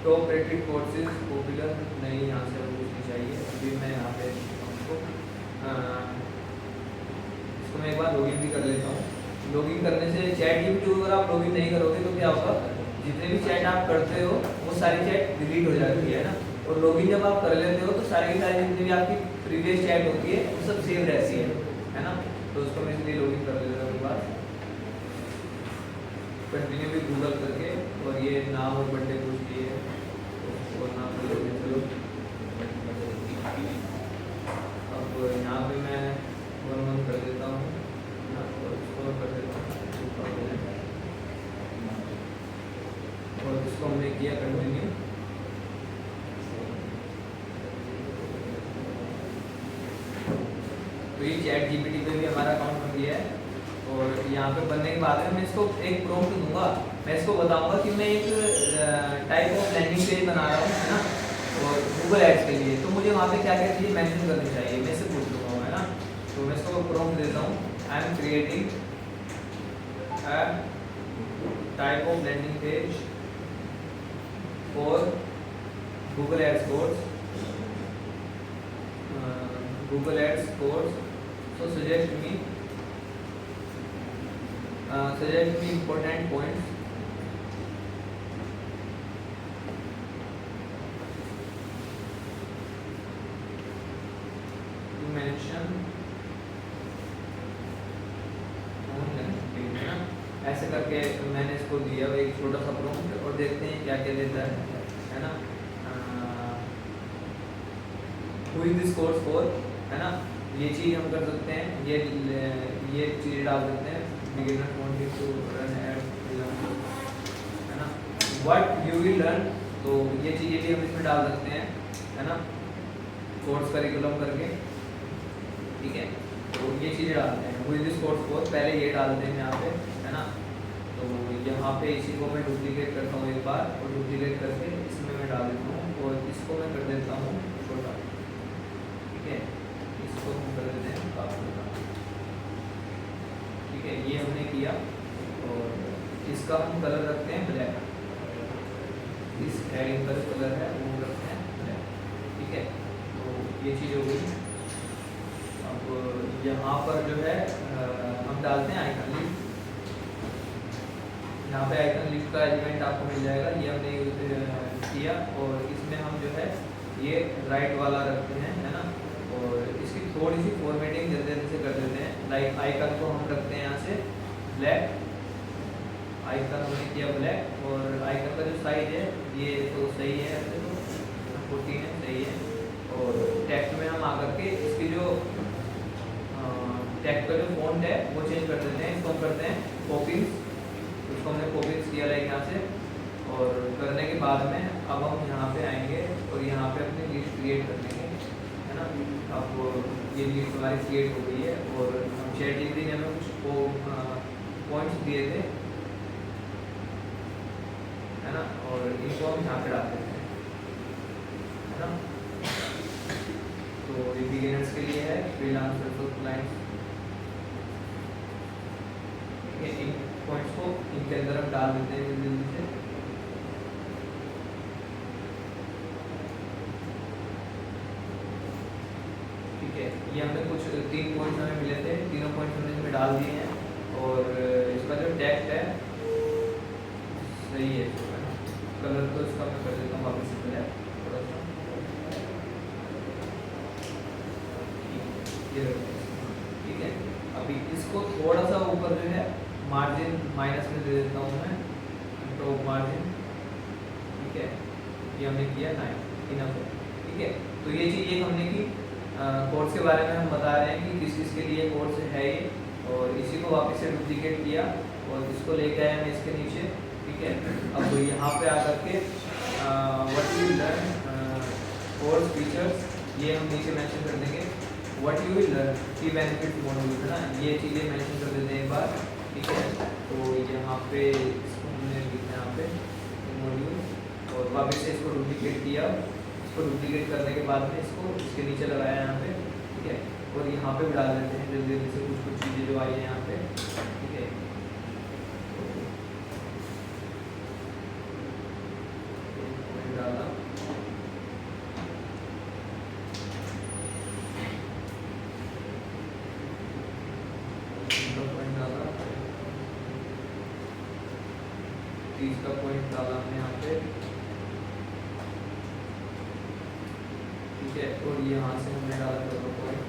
टॉप रेटेड कोर्सेज पॉपुलर नहीं, यहाँ से हमें कुछ नहीं चाहिए। अभी मैं यहाँ पे इसको मैं एक बार लॉगिन भी कर लेता हूँ। लॉगिन करने से चैट जीपीटी अगर आप लॉगिन नहीं करोगे तो क्या होगा, जितने भी चैट आप करते हो वो सारी चैट डिलीट हो जाती है ना। और लॉगिन जब आप कर लेते हो तो सारी की सारी जितनी भी आपकी प्रीवियस चैट होती है वो सब सेव रहती है ना। तो उसको मैं इसलिए लॉगिन कर लेता हूँ एक बार, कंटिन्यू भी गूगल करके, और ये नाम और बर्थडे पूछ दिए और नाम पे लॉगिन करो। अब यहाँ पे मैं 1 कर देता हूँ और स्कोर कर देता हूँ और इसको हमने किया कंटिन्यू। तो ये चैट जीपीटी पे भी हमारा अकाउंट बन गया है। और यहाँ पे बनने के बाद में मैं इसको एक प्रॉम्प्ट दूंगा, मैं इसको बताऊंगा कि मैं एक टाइप ऑफ लैंडिंग पेज बना रहा हूँ, है ना, और गूगल एड्स के लिए। तो मुझे वहाँ पे क्या क्या चीज़ें मेंशन करनी चाहिए, मैं इससे पूछ लूँगा, है ना। तो मैं इसको प्रॉम्प्ट देता हूँ, I am creating a type of landing page for Google Ads course. Google Ads course. So suggest me important points to mention on landing page, है ना। ऐसे करके मैंने इसको दिया एक छोटा सा प्रॉम्प्ट और देखते हैं क्या क्या देता है ना। Who is this course for, है ना। ये चीज़ हम कर सकते हैं, ये चीज़ डाल सकते हैं, beginner wanting to run ads, है ना। What you will learn, तो ये चीज़ें भी हम इसमें डाल सकते हैं, है ना, कोर्स करिकुलम करके, ठीक है। तो ये चीज़ें डालते हैं। Who is this course for, पहले ये डालते हैं यहाँ पे, है ना। तो यहाँ पे इसी को मैं डुप्लीकेट करता हूँ एक बार, और डुप्लीकेट करके इसमें मैं डाल देता हूँ, और इसको मैं कर देता हूँ छोटा, ठीक है। इसको हम कर देते हैं काफी बड़ा, ठीक है। ये हमने किया, और इसका हम कलर रखते हैं ब्लैक, इस हेडिंग का जो कलर है वो रखते हैं ब्लैक, ठीक है। तो ये चीज़ हो गई। अब यहाँ पर जो है हम डालते हैं आइकन लिस्ट। यहाँ पे आइकन लिस्ट का एलिमेंट आपको मिल जाएगा, ये हमने यूज किया, और इसमें हम जो है ये राइट वाला रखते हैं, है ना। और इसकी थोड़ी सी फॉर्मेटिंग जल्दी से कर देते हैं। लाइक आइकन को हम रखते हैं यहाँ से ब्लैक, आइकन हमने किया ब्लैक, और आइकन का जो साइज है ये तो सही है, ऐसे तो 14 है, सही है। और टेक्स्ट में हम आकर के इसकी जो टेक्स्ट का जो फॉन्ट है वो चेंज कर देते हैं। इसको हम करते हैं कॉपीज, उसको हमने कॉपीज किया लाइक यहाँ से, और करने के बाद में अब हम यहाँ पे आएंगे और यहाँ पे अपनी लिस्ट क्रिएट कर लेंगे, है ना। अब ये लिस्ट हमारी क्रिएट हो गई है, और हम ChatGPT ने हमें कुछ पॉइंट्स दिए थे, है ना, और इनको हम यहाँ पे डाल देते हैं, है ना। तो ये बिगिनर्स के लिए है, फ्रीलांसर फॉर क्लाइंट्स, ठीक है। इन पॉइंट्स को इनके अंदर हम डाल देते हैं जल्दी से, ठीक है। ये हमें कुछ 3 पॉइंट्स हमें मिले थे, तीनों पॉइंट्स हमने इसमें डाल दिए हैं, और इसका जो टेक्स्ट है सही है, कलर तो इसका मैं कर देता हूँ वापस से ब्लैक थोड़ा सा, ये ठीक है। अभी इसको थोड़ा सा ऊपर जो है मार्जिन माइनस में दे देता हूँ मैं, टॉप मार्जिन, ठीक है। ये हमने किया 9 इनफ है, ठीक है। तो ये चीज़ एक हमने की। कोर्स के बारे में हम बता रहे हैं कि किस चीज़ के लिए कोर्स है ये, और इसी को वापस से डुप्लीकेट किया और इसको लेके आया मैं इसके नीचे, ठीक है। अब यहाँ पे आकर के what you will learn course features, ये हम नीचे मेंशन कर देंगे। व्हाट यू विल लर्न की बेनिफिट मॉड्यूल, है ना, ये चीज़ें मेंशन कर देते हैं एक बार, ठीक है। तो यहाँ पे इसको हमने लिखा यहाँ पे मॉड्यूल, और वापस से इसको डुप्लीकेट किया, इसको डुप्लीकेट करने के बाद में इसको इसके नीचे लगाया यहाँ पे, ठीक है। और यहाँ पे भी डाल देते हैं जल्दी जल्दी से कुछ चीज़ें जो आई है यहाँ पे, ठीक है। डाला, डाला, 30 का पॉइंट डाला हमने यहाँ पे, ठीक है। और यहाँ से हमने डाला पॉइंट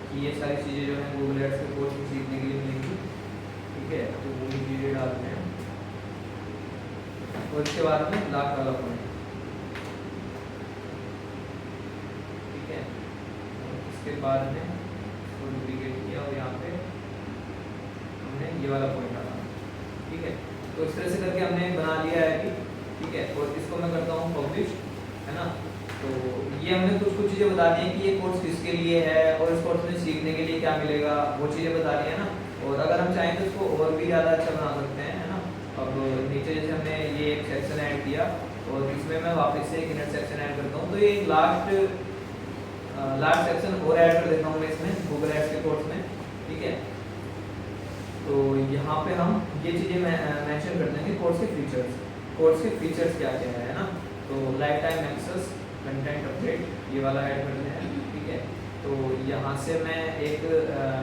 कि ये सारी चीज़ें जो हैं गूगल एड्स के कोर्स में सीखने के लिए मिलेंगी, ठीक है। तो वो भी चीज़ें डालते हैं, और इसके बाद में लास्ट वाला पॉइंट, ठीक है। और इसके बाद में इसको डुप्लीकेट किया और यहाँ पे हमने ये वाला पॉइंट डाला, ठीक है। तो इस तरह से करके हमने बना लिया है अभी, ठीक है। और इसको मैं करता हूँ पब्लिश, है ना। तो ये हमने कुछ चीज़ें बता दी हैं कि ये कोर्स किसके लिए है और इस कोर्स में सीखने के लिए क्या मिलेगा, वो चीज़ें बता दी है ना। और अगर हम चाहें तो इसको और भी ज़्यादा अच्छा बना सकते हैं, है ना। अब नीचे जैसे हमने ये एक सेक्शन ऐड किया और इसमें मैं वापस से एक इनर सेक्शन ऐड करता हूँ, तो ये लास्ट सेक्शन और ऐड कर देता हूँ मैं इसमें गूगल एड्स के कोर्स में, ठीक है। तो तो यहाँ पे हम ये चीज़ें मेंशन कर देंगे कोर्स के फीचर्स। कोर्स के फीचर्स क्या क्या है ना, तो lifetime access, content update, ये वाला ऐड करते हैं, ठीक है। तो यहाँ से मैं एक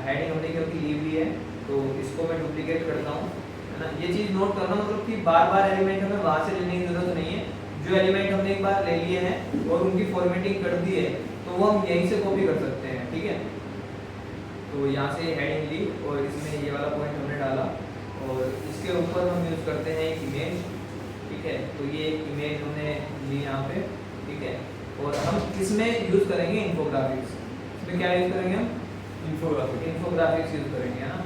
हेडिंग हमने क्योंकि ली हुई है तो इसको मैं डुप्लीकेट करता हूँ, है ना। ये चीज़ नोट करना, मतलब कि बार बार एलिमेंट हमें वहाँ से लेने की जरूरत नहीं है। जो एलिमेंट हमने एक बार ले लिए हैं और उनकी फॉर्मेटिंग कर दी है तो वो हम यहीं से कॉपी कर सकते हैं, ठीक है। तो यहाँ से हेडिंग ली और इसमें ये वाला पॉइंट हमने डाला और इसके ऊपर हम यूज़ करते हैं एक इमेज, ठीक है। तो ये एक इमेज हमने ली यहाँ पे, ठीक है। और हम किसमें यूज़ करेंगे, इन्फोग्राफिक्स। इसमें क्या यूज़ करेंगे हम, इन्फोग्राफिक्स यूज़ करेंगे, है ना।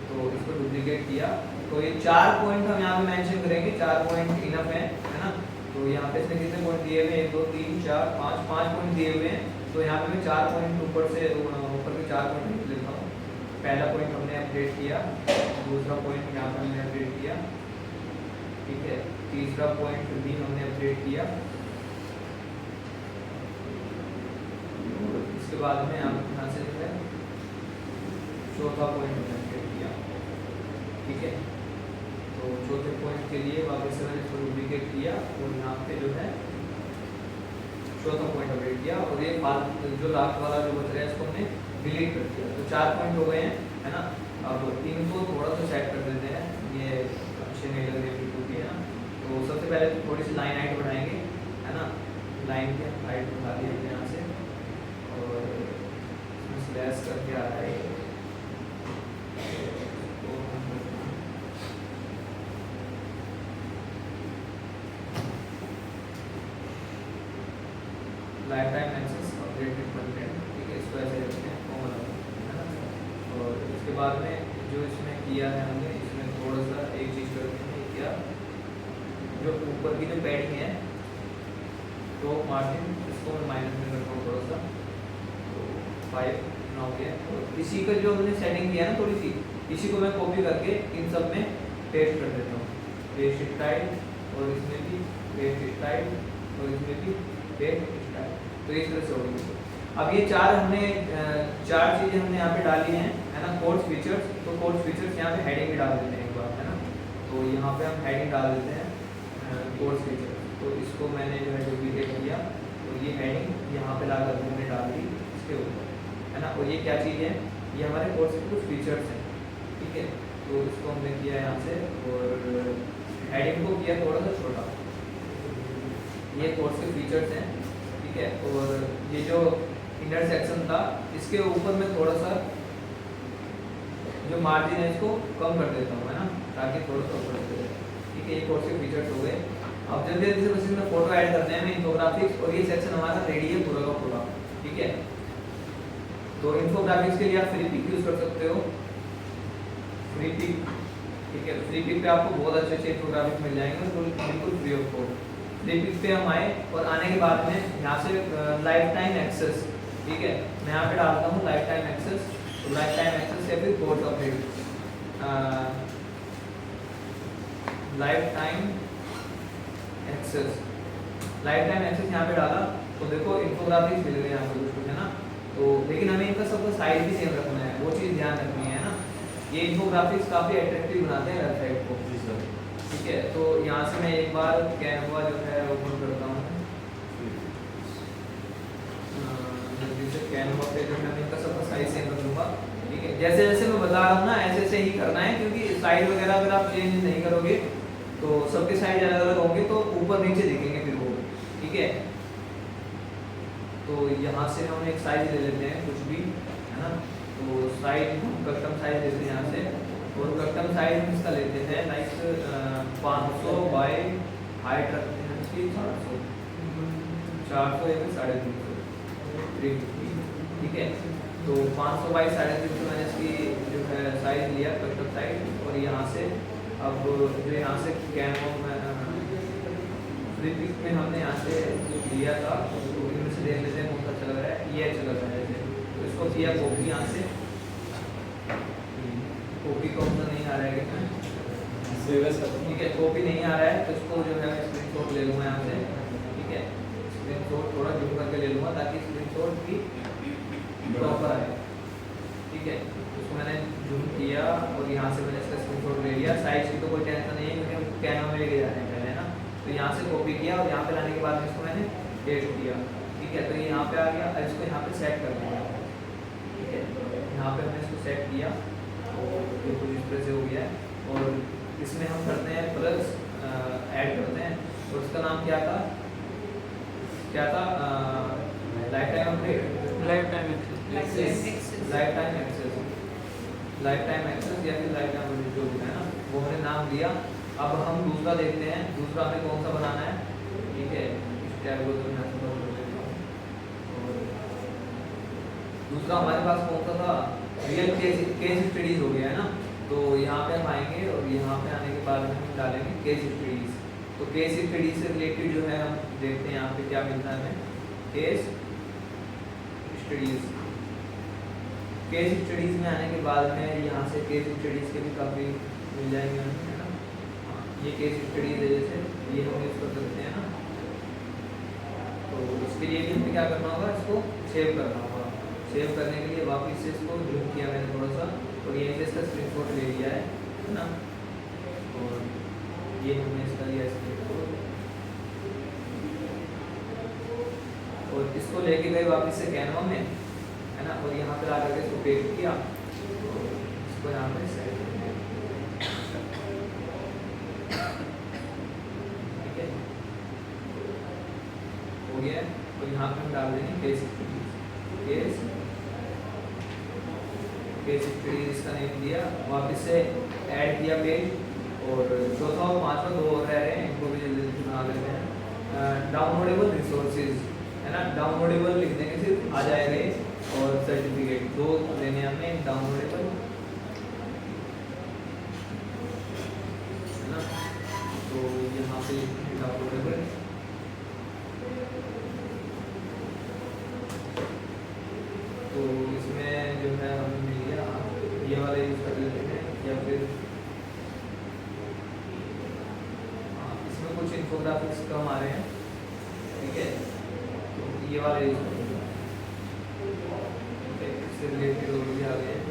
तो इसको डुप्लीकेट किया, तो ये 4 पॉइंट हम यहाँ पे मेंशन करेंगे, 4 पॉइंट इनफ है ना। तो यहाँ पे इसमें कितने पॉइंट दिए हुए हैं, 1 2 3 4 5 पॉइंट दिए हुए हैं। तो यहाँ पे मैं 4 पॉइंट ऊपर के 4 पॉइंट लिख लेता हूँ। पहला पॉइंट हमने अपडेट किया, दूसरा पॉइंट यहाँ पे हमने अपडेट किया, ठीक है। तीसरा पॉइंट भी हमने अपडेट किया, इसके बाद में यहाँ से जो है चौथा पॉइंट हमने अपडेट किया, ठीक है। तो चौथे पॉइंट के लिए वापस से मैंने इसको डुप्लीकेट किया और यहाँ पे जो है चौथा पॉइंट अपडेट किया और ये जो लास्ट वाला जो बच रहा है इसको हमने डिलीट कर दिया। तो 4 पॉइंट हो गए हैं, है ना। अब इनको थोड़ा सा सेट कर देते हैं, ये अच्छे नहीं लग रहे बिल्कुल भी, है ना। तो सबसे पहले तो थोड़ी सी लाइन हाइट बढ़ाएंगे, है ना। लाइन की हाइट बढ़ा दी हमने यहाँ से और स्लैश करके आ रहा है, lifetime access updated content, ठीक है। इसको ऐसे रखते हैं कॉमन, है ना। और इसके बाद में जो इसमें किया है हमने, इसमें थोड़ा सा एक चीज़ करते हैं, क्या जो ऊपर की जो पैडिंग है टॉप मार्जिन, इसको मैं माइनस में करता हूँ थोड़ा सा, तो 5 ना हो गया। और इसी का जो हमने सेटिंग किया है ना थोड़ी सी, इसी को मैं कॉपी करके इन सब में पेस्ट कर देता हूँ। पेस्ट स्टाइल और इसमें भी पेस्ट स्टाइल और इसमें भी पेस्ट स्टाइल, तो इस तरह से हो गई। अब ये 4 चीज़ें हमने यहाँ पे डाली हैं, है ना। कोर्स फीचर्स, तो कोर्स फीचर्स यहाँ पे हेडिंग भी डाल देते हैं एक बार, है ना। तो यहाँ पे हम हेडिंग डाल देते हैं कोर्स फीचर्स। तो इसको मैंने जो है डुप्लीकेट किया, तो ये हेडिंग यहाँ पे ला कर हमने डाल दी इसके ऊपर, है ना। और ये क्या चीज़ है, ये हमारे कोर्स के कुछ फीचर्स हैं, ठीक है। तो इसको हमने किया यहाँ से और हेडिंग को किया थोड़ा सा छोटा, ये कोर्स के फीचर्स हैं, ठीक है। और ये जो इनर सेक्शन था इसके ऊपर में थोड़ा सा जो मार्जिन है इसको कम कर देता हूँ, है ना, ताकि थोड़ा सा ऊपर चले जाए, ठीक है। ये कोर्स के फीचर्स हो गए। अब जल्दी जल्दी से बस इसमें फोटो ऐड करते हैं, इन्फोग्राफिक्स, और ये सेक्शन हमारा रेडी है पूरा का पूरा, ठीक है। तो इन्फोग्राफिक्स के लिए आप फ्री पिक यूज़ कर सकते हो, फ्री पिक, ठीक है। फ्री पिक पे आपको बहुत अच्छे अच्छे इन्फोग्राफिक्स मिल जाएंगे बिल्कुल free of cost. Freepik पे हम आए और आने के बाद में यहाँ से लाइफ टाइम एक्सेस, ठीक है, मैं यहाँ पे डालता हूँ लाइफ टाइम एक्सेस। तो लाइफ टाइम एक्सेस या फिर course update, lifetime access, lifetime access यहाँ पे डाला तो देखो इन्फोग्राफिक्स मिल गए यहाँ पे कुछ, है ना। तो लेकिन हमें इनका सबका साइज भी सेम रखना है, वो चीज़ ध्यान रखनी है ना। ये इन्फोग्राफिक्स काफ़ी अट्रैक्टिव बनाते हैं वेबसाइट को, ठीक है। तो यहाँ से मैं एक बार कैनवा जो है ओपन करता हूँ, जैसे कैनवा पे जो मैं इनका सबका साइज सेम रख लूँगा, ठीक है। जैसे जैसे मैं बता रहा हूँ ना ऐसे ऐसे ही करना है, क्योंकि साइज वगैरह अगर आप चेंज नहीं करोगे तो सबके साइज अलग अलग होंगे तो ऊपर नीचे दिखेंगे फिर वो, ठीक है। तो यहाँ से हम एक साइज ले लेते हैं कुछ भी, है ना। तो साइज कस्टम साइज लेते हैं यहाँ से, और कस्टम साइज हम इसका लेते हैं लाइक 500 बाय हाइट रखते हैं इसकी 400 या फिर 350, ठीक है। तो 500 बाई 350 मैंने इसकी जो है साइज लिया कस्टम साइज, और यहाँ से अब जो यहाँ से कैनवा फ्री पिक में हमने यहाँ से लिया था, तो इनमें से देख लेते हैं कौन सा अच्छा लग रहा है। ये अच्छा लग रहा है जैसे, तो इसको किया कॉपी यहाँ से, कॉपी कौन सा नहीं आ रहा है क्या, ठीक है। कॉपी नहीं आ रहा है तो इसको जो है मैं स्क्रीनशॉट ले लूँगा यहाँ से, ठीक है। स्क्रीनशॉट थोड़ा जूम करके ले लूँगा ताकि स्क्रीनशॉट भी प्रॉपर आए, ठीक है। इसको मैंने जूम किया और यहाँ से मैंने इसका स्क्रीनशॉट ले लिया। साइज की तो कोई टेंशन नहीं है क्योंकि कैनवा में लेके जाने पहले ना, तो यहाँ से कॉपी किया और यहाँ पे लाने के बाद में इसको मैंने पेस्ट किया। ठीक है, तो ये यहाँ पे आ गया और इसको यहाँ पे सेट कर दिया। ठीक है, यहाँ पे हमने इसको सेट किया और बिल्कुल इस तरह से हो गया है। और इसमें हम करते हैं प्लस ऐड करते हैं, और उसका नाम क्या था lifetime update, lifetime access, lifetime access, lifetime access या फिर लाइफ टाइम अपडेट जो भी है ना, वो हमने नाम दिया। अब हम दूसरा देखते हैं, दूसरा हमें कौन सा बनाना है। ठीक है, इस टैब को तो मैं ऐसे बंद कर देता हूं। और दूसरा हमारे पास कौन सा था, रियल केस स्टडीज हो गया है ना, तो यहाँ पे हम आएंगे और यहाँ पे आने के बाद में हम डालेंगे केस स्टडीज। तो केस स्टडीज से रिलेटेड जो है हम देखते हैं यहाँ पे क्या मिलता है हमें, केस स्टडीज। केस स्टडीज में आने के बाद में यहाँ से केस स्टडीज के भी काफ़ी मिल जाएंगे हमें, है ना। हाँ, ये केस स्टडीज है, जैसे ये हम यूज़ कर सकते हैं ना। तो इसके लिए भी हमें क्या करना होगा, इसको सेव करना होगा। सेव करने के लिए वापस से इसको जूम किया मैंने थोड़ा सा, और ये इसका स्क्रीनशॉट ले लिया है ना। और ये हमने इसका लिया स्क्रीनशॉट और इसको लेके गए वापस से कैनवा में, है ना। और यहाँ पे आकर के इसको पेस्ट किया और इसको यहाँ पे सेट कर दिया। ठीक है, हो गया। और यहाँ पे हम डाल देंगे केस स्टडीज, इसका नेम दिया, वापस से ऐड किया पेज। और चौथा और पांचवा दो और रह रहे हैं, इनको भी जल्दी जल्दी बना लेते हैं। डाउनलोडेबल रिसोर्सेज, है ना, डाउनलोडेबल लिख देंगे सिर्फ आ जाएगा ये। और सर्टिफिकेट दो लेने हमें, डाउनलोडेबल, है ना। तो यहाँ पे डाउनलोडेबल, तो इसमें जो है हमें मिल गया, ये वाला यूज कर लेते हैं। या फिर इसमें कुछ इन्फोग्राफिक्स कम आ रहे हैं, ठीक है, तो ये वाला यूज करेंगे। ठीक है, इससे रिलेटेड और भी आ गए हैं,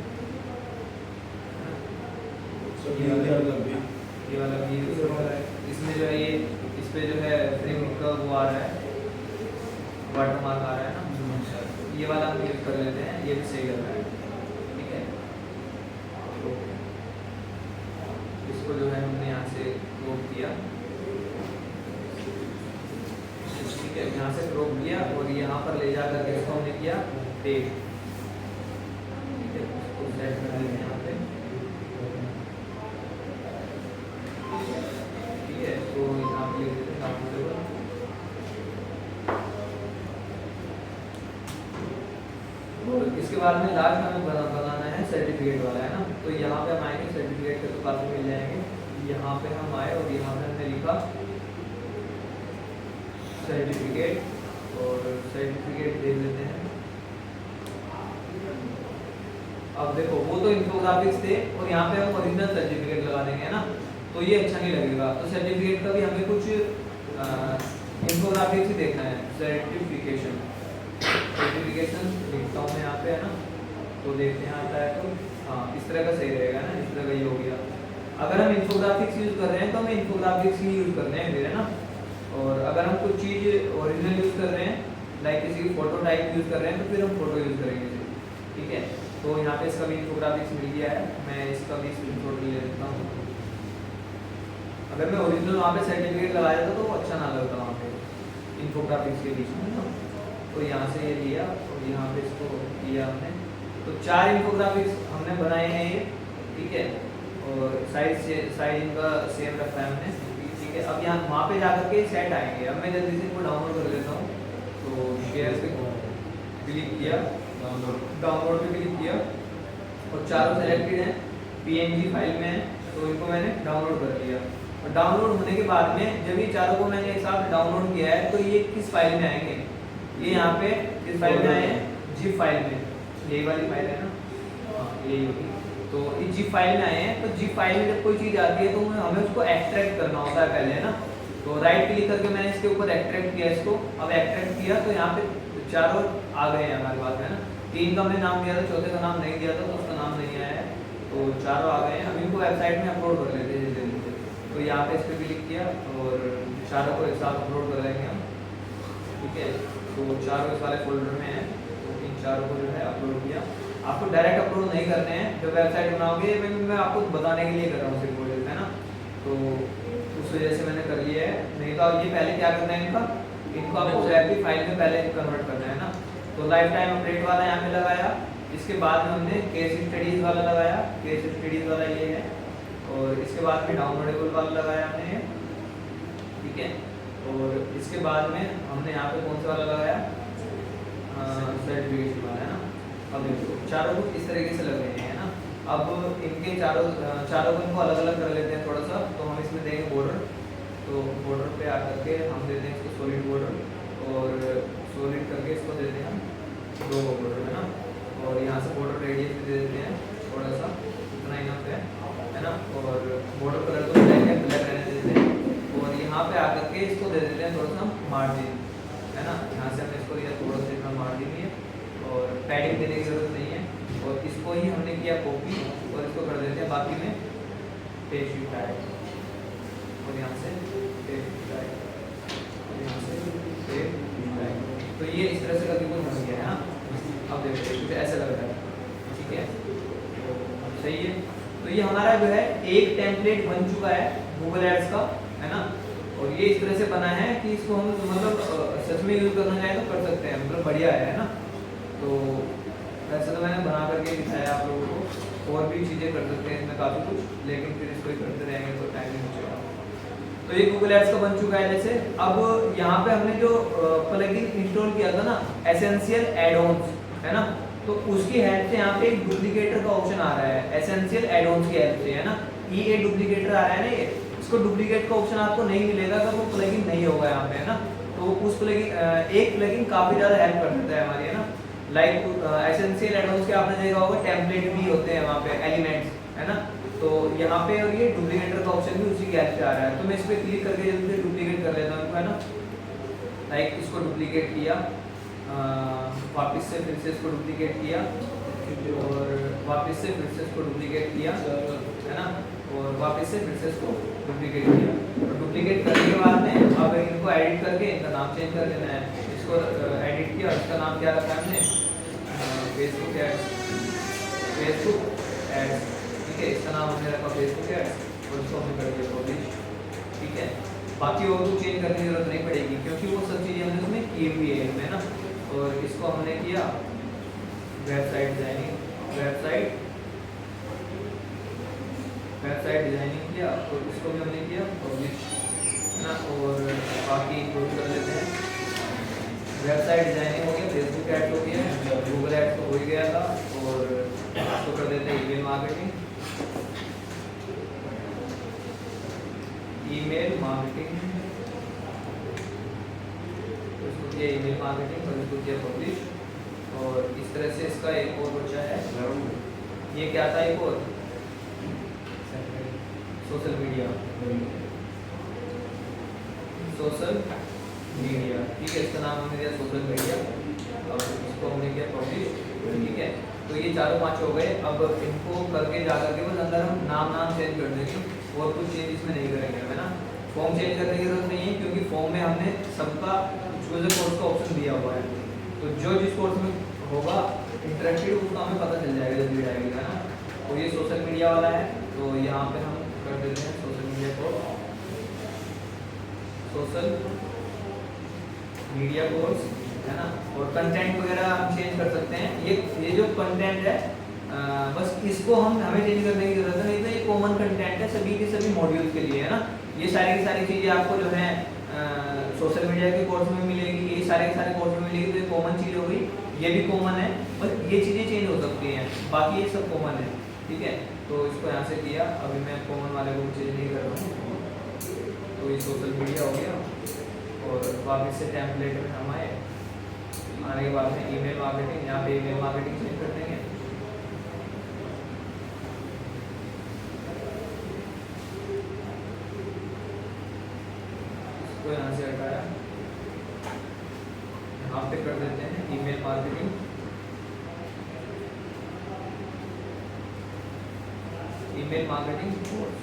ये वाला भी यूज कर रहा है। इसमें जो है ये इस पे जो है फ्रेम का वो आ रहा है, वाटर मार्क आ रहा है ना, ये वाला हम यूज कर लेते हैं, ये भी सही लग रहा है। ठीक है, तो इसको जो है हमने यहाँ से क्रॉप किया। ठीक है, यहाँ से क्रॉप किया और यहाँ पर ले जाकर के इसको हमने किया टेप। ठीक है, उसको सेट कर देते हैं यहाँ पे। ठीक है, तो यहाँ पे ले देते हैं डाउनलोडेबल। और इसके बाद में लास्ट हमें बनाना है सर्टिफिकेट वाला, है ना। तो यहाँ पे हम आएंगे, सर्टिफिकेट के तो काफी मिल जाएंगे। यहाँ पे हम आए और यहाँ पे हमने लिखा सर्टिफिकेट, और सर्टिफिकेट दे देते हैं। अब देखो वो तो इन्फोग्राफिक्स थे और यहाँ पे हम ओरिजिनल सर्टिफिकेट लगा देंगे, है ना, तो ये अच्छा नहीं लगेगा। तो सर्टिफिकेट का भी हमें कुछ इन्फोग्राफिक्स ही देखना है। सर्टिफिकेशन लिखता हूँ मैं यहाँ पे, है ना, तो देखते हैं आता है तो हाँ इस तरह का सही रहेगा ना, इस तरह का ये हो गया। अगर हम इन्फोग्राफिक्स यूज कर रहे हैं तो हमें इन्फोग्राफिक्स ही यूज करने हैं फिर, है ना। और अगर हम कुछ चीज़ ओरिजिनल यूज कर रहे हैं, लाइक किसी की फोटो टाइप यूज कर रहे हैं, तो फिर हम फोटो यूज करेंगे सिर्फ। ठीक है, तो यहाँ पे इसका भी इन्फोग्राफिक्स मिल गया है, मैं इसका भी स्क्रीनशॉट ले लेता हूँ। अगर मैं ओरिजिनल वहाँ पे सर्टिफिकेट लगाया था तो अच्छा ना लगता वहाँ पे इन्फोग्राफिक्स के बीच में ना। तो यहाँ से ये लिया और यहाँ पे इसको किया हमने। तो 4 इन्फोग्राफिक्स हमने बनाए हैं ये, ठीक है, और साइज इनका सेम रखा है हमने। ठीक है, अब यहाँ वहाँ पे जाकर के सेट आएंगे। अब मैं जल्दी से इनको डाउनलोड कर लेता हूँ। तो शेयर पे क्लिक किया, डाउनलोड पे क्लिक किया और चारों सेलेक्टेड हैं, PNG फाइल में है, तो इनको मैंने डाउनलोड कर लिया। और डाउनलोड होने के बाद में जब ये चारों को मैंने एक साथ डाउनलोड किया है तो ये किस फाइल में आएंगे, ये यहाँ पे किस फाइल में आए हैं, जिप फाइल में। यही वाली फाइल है ना, हाँ यही होगी। तो इस जिप फाइल में आए हैं, तो जिप फाइल में जब कोई चीज़ आती है तो हमें उसको एक्सट्रैक्ट करना होता है पहले, है ना। तो राइट क्लिक करके मैंने इसके ऊपर एक्सट्रैक्ट किया इसको। अब एक्सट्रैक्ट किया तो यहाँ पे चारों आ गए हैं हमारे पास, है ना। 3 का मैंने नाम दिया था, चौथे का नाम नहीं दिया था, तो उसका नाम नहीं आया है। तो चारों आ गए हैं। अब इनको वेबसाइट में अपलोड कर लेते हैं जल्दी। तो यहाँ पे इस पर क्लिक किया और चारों को एक साथ अपलोड कर देंगे हम, ठीक है। तो चारों इस वाले फोल्डर में है, तो इन चारों को जो है अपलोड किया। आपको डायरेक्ट अपलोड नहीं करने हैं, जब वेबसाइट बनाओगे मैं आपको बताने के लिए कर रहा हूँ सिर्फ है ना। तो उस वजह से मैंने कर लिया है, नहीं तो ये पहले क्या करना है इनको आपको वेब की फाइल में पहले कन्वर्ट करना है ना। तो लाइफ टाइम अपडेट वाला यहाँ पे लगाया, इसके बाद में हमने केस स्टडीज वाला लगाया, केस स्टडीज वाला ये है, और इसके बाद में डाउनलोडेबल वाला लगाया हमने, ठीक है। और इसके बाद में हमने यहाँ पे कौन सा वाला लगाया, सर्टिफिकेशन वाला है ना। अब देखो चारों कुछ इस तरीके से लग रहे हैं ना। अब इनके चारों को इनको अलग अलग कर लेते हैं थोड़ा सा। तो हम इसमें देंगे बॉर्डर, तो बॉर्डर पे आकर के हम देते हैं इसको सॉलिड बॉर्डर, और सॉलिड करके इसको देते हैं हम 2 बॉर्डर है ना। और यहाँ से बॉर्डर रेडियस भी दे देते हैं थोड़ा सा, इतना इनफ है ना। और बॉर्डर कलर को ब्लैक रहने देते हैं, और यहाँ पे आकर के इसको दे देते हैं थोड़ा सा मार्जिन है ना। यहाँ से हमने इसको दिया थोड़ा सा इतना मार्जिन है, और पैडिंग देने की जरूरत नहीं है। और इसको ही हमने किया कॉपी, और इसको कर देते हैं बाकी में पेज शीट टाइप, और यहाँ से पेज शीट टाइप, और यहाँ से पेज शीट टाइप। तो ये इस तरह से करके कुछ बन गया है ना। अब देखो कुछ ऐसा लग रहा है, ठीक है, तो सही है। तो ये हमारा जो है एक टेम्पलेट बन चुका है गूगल एड्स का, है ना। और ये इस तरह से बना है कि इसको हम मतलब सच में यूज करना चाहें तो कर सकते हैं, मतलब बढ़िया है ना। तो वैसे तो मैंने बना करके दिखाया आप लोगों को, और भी चीज़ें कर सकते हैं इसमें काफ़ी कुछ, लेकिन फिर इसको ही करते रहेंगे तो टाइम नहीं बचेगा। तो ये गूगल एड्स का बन चुका है। जैसे अब यहाँ पे हमने जो प्लगइन इंस्टॉल किया था ना, एसेंशियल एड-ऑन्स है ना, तो उसकी हेल्प से यहाँ पे एक डुप्लीकेटर का ऑप्शन आ रहा है, एसेंशियल एड-ऑन्स की हेल्प से, है ना। ये डुप्लीकेटर आ रहा है ना, ये इसको डुप्लीकेट का ऑप्शन आपको नहीं मिलेगा अगर वो प्लगइन नहीं होगा यहाँ पे, है ना। तो उस प्लगइन एक प्लगइन काफ़ी ज़्यादा हेल्प कर देता है हमारी, है ना। लाइक एसेंशियल एड-ऑन्स के आपने देखा होगा टेम्पलेट भी होते हैं वहाँ पे, एलिमेंट्स, है ना। तो यहाँ पे और ये डुप्लीकेटर का ऑप्शन भी उसी की हेल्प से आ रहा है। तो मैं इस पर क्लिक करके जल्दी से डुप्लीकेट कर लेता हूँ, है ना। लाइक इसको डुप्लीकेट किया, वापस से फिर से इसको डुप्लीकेट किया, और वापस से फिर से इसको डुप्लीकेट किया, है ना। और वापस से फिर से इसको डुप्लीकेट किया। और डुप्लीकेट करने के बाद में अब इनको एडिट करके इनका नाम चेंज कर देना है। इसको एडिट किया, इसका नाम क्या रखा है हमने, फेसबुक एड्स, ठीक है। इसका नाम हमने रखा फेसबुक एड्स, और इसको हमने कर दिया पब्लिश, ठीक है। बाकी और कुछ चेंज करने की जरूरत नहीं पड़ेगी, क्योंकि वो सब चीज़ें हमने उसमें की हुई है ना। और इसको हमने किया वेबसाइट डिजाइनिंग, वेबसाइट डिजाइनिंग किया, तो इसको भी हमने किया पब्लिश, है ना। और बाकी इंक्लूड कर लेते हैं। वेबसाइट डिजाइनिंग हो गया, फेसबुक एड्स हो गया, गूगल एड्स तो हो ही गया था, और इसको कर देते हैं ईमेल मार्केटिंग, तो इसको किया ईमेल मार्केटिंग, और इसको किया पब्लिश। और इस तरह से इसका एक और बचा है, ये क्या था, एक और सोशल मीडिया, ठीक है। इसका नाम हमने दिया सोशल मीडिया, और इसको हमने किया पब्लिश, ठीक है। तो ये चारों 5 हो गए। अब इनको करके जा करके बस अंदर हम नाम चेंज कर देंगे, और कुछ चेंज इसमें नहीं करेंगे, है ना। फॉर्म चेंज करने की जरूरत नहीं है, क्योंकि फॉर्म में हमने सबका चूज कोर्स का ऑप्शन दिया हुआ है। तो जो जिस कोर्स में होगा इंटरेक्टिव, उसका हमें पता चल जाएगा जब भी आएगा, है ना। तो ये सोशल मीडिया वाला है, तो यहाँ पे हम कर देते हैं सोशल मीडिया को, सोशल मीडिया कोर्स, है ना। और कंटेंट वगैरह हम चेंज कर सकते हैं। ये जो कंटेंट है, बस इसको हमें चेंज करने की जरूरत है, नहीं तो ये कॉमन कंटेंट है सभी के सभी मॉड्यूल के लिए, है ना। ये सारी की सारी चीज़ें आपको जो है सोशल मीडिया के कोर्स में मिलेगी, ये सारे कोर्स में मिलेगी। तो ये कॉमन चीज़ हो गई, ये भी कॉमन है, बस ये चीज़ें चेंज हो सकती हैं, बाकी ये सब कॉमन है, ठीक है। तो इसको यहाँ से किया, अभी मैं कॉमन वाले को चेंज नहीं कर रहा हूँ। तो ये सोशल मीडिया हो गया, और वापस से टेम्पलेट में हम आने के बाद में ईमेल मार्केटिंग, यहाँ पे ईमेल मार्केटिंग चेंज कर देंगे। इसको यहाँ से हटाया, यहाँ पे कर देते हैं email marketing, email marketing course.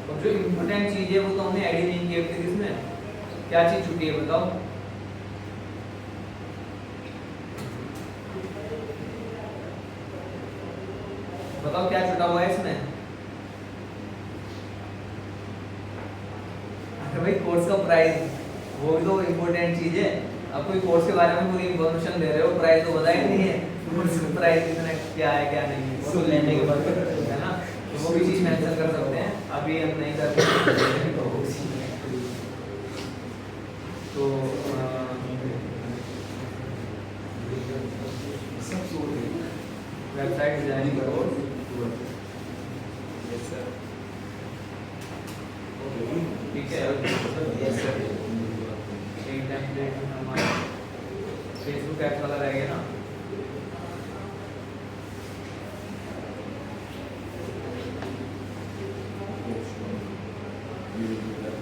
और जो इम्पोर्टेंट चीज है वो तो हमने ऐड ही नहीं की थी इसमें। क्या चीज छूटी है बताओ? बताओ क्या छूटा हुआ है इसमें? अरे भाई कोर्स का प्राइस, वो भी तो इम्पोर्टेंट चीज है। अब कोई कोर्स के बारे में पूरी इन्फॉर्मेशन दे रहे हो, प्राइस तो बताया नहीं है। कोर्स का प्राइस कितना क्या है क्या नहीं है, तो लेने के बाद है ना, तो वो भी चीज मेंशन कर सकते हैं। अभी हम नहीं करते तो website designing course. Yes sir. ठीक है, यस सर। एक टेम्पलेट हमारा फेसबुक ऐप वाला रह गया ना।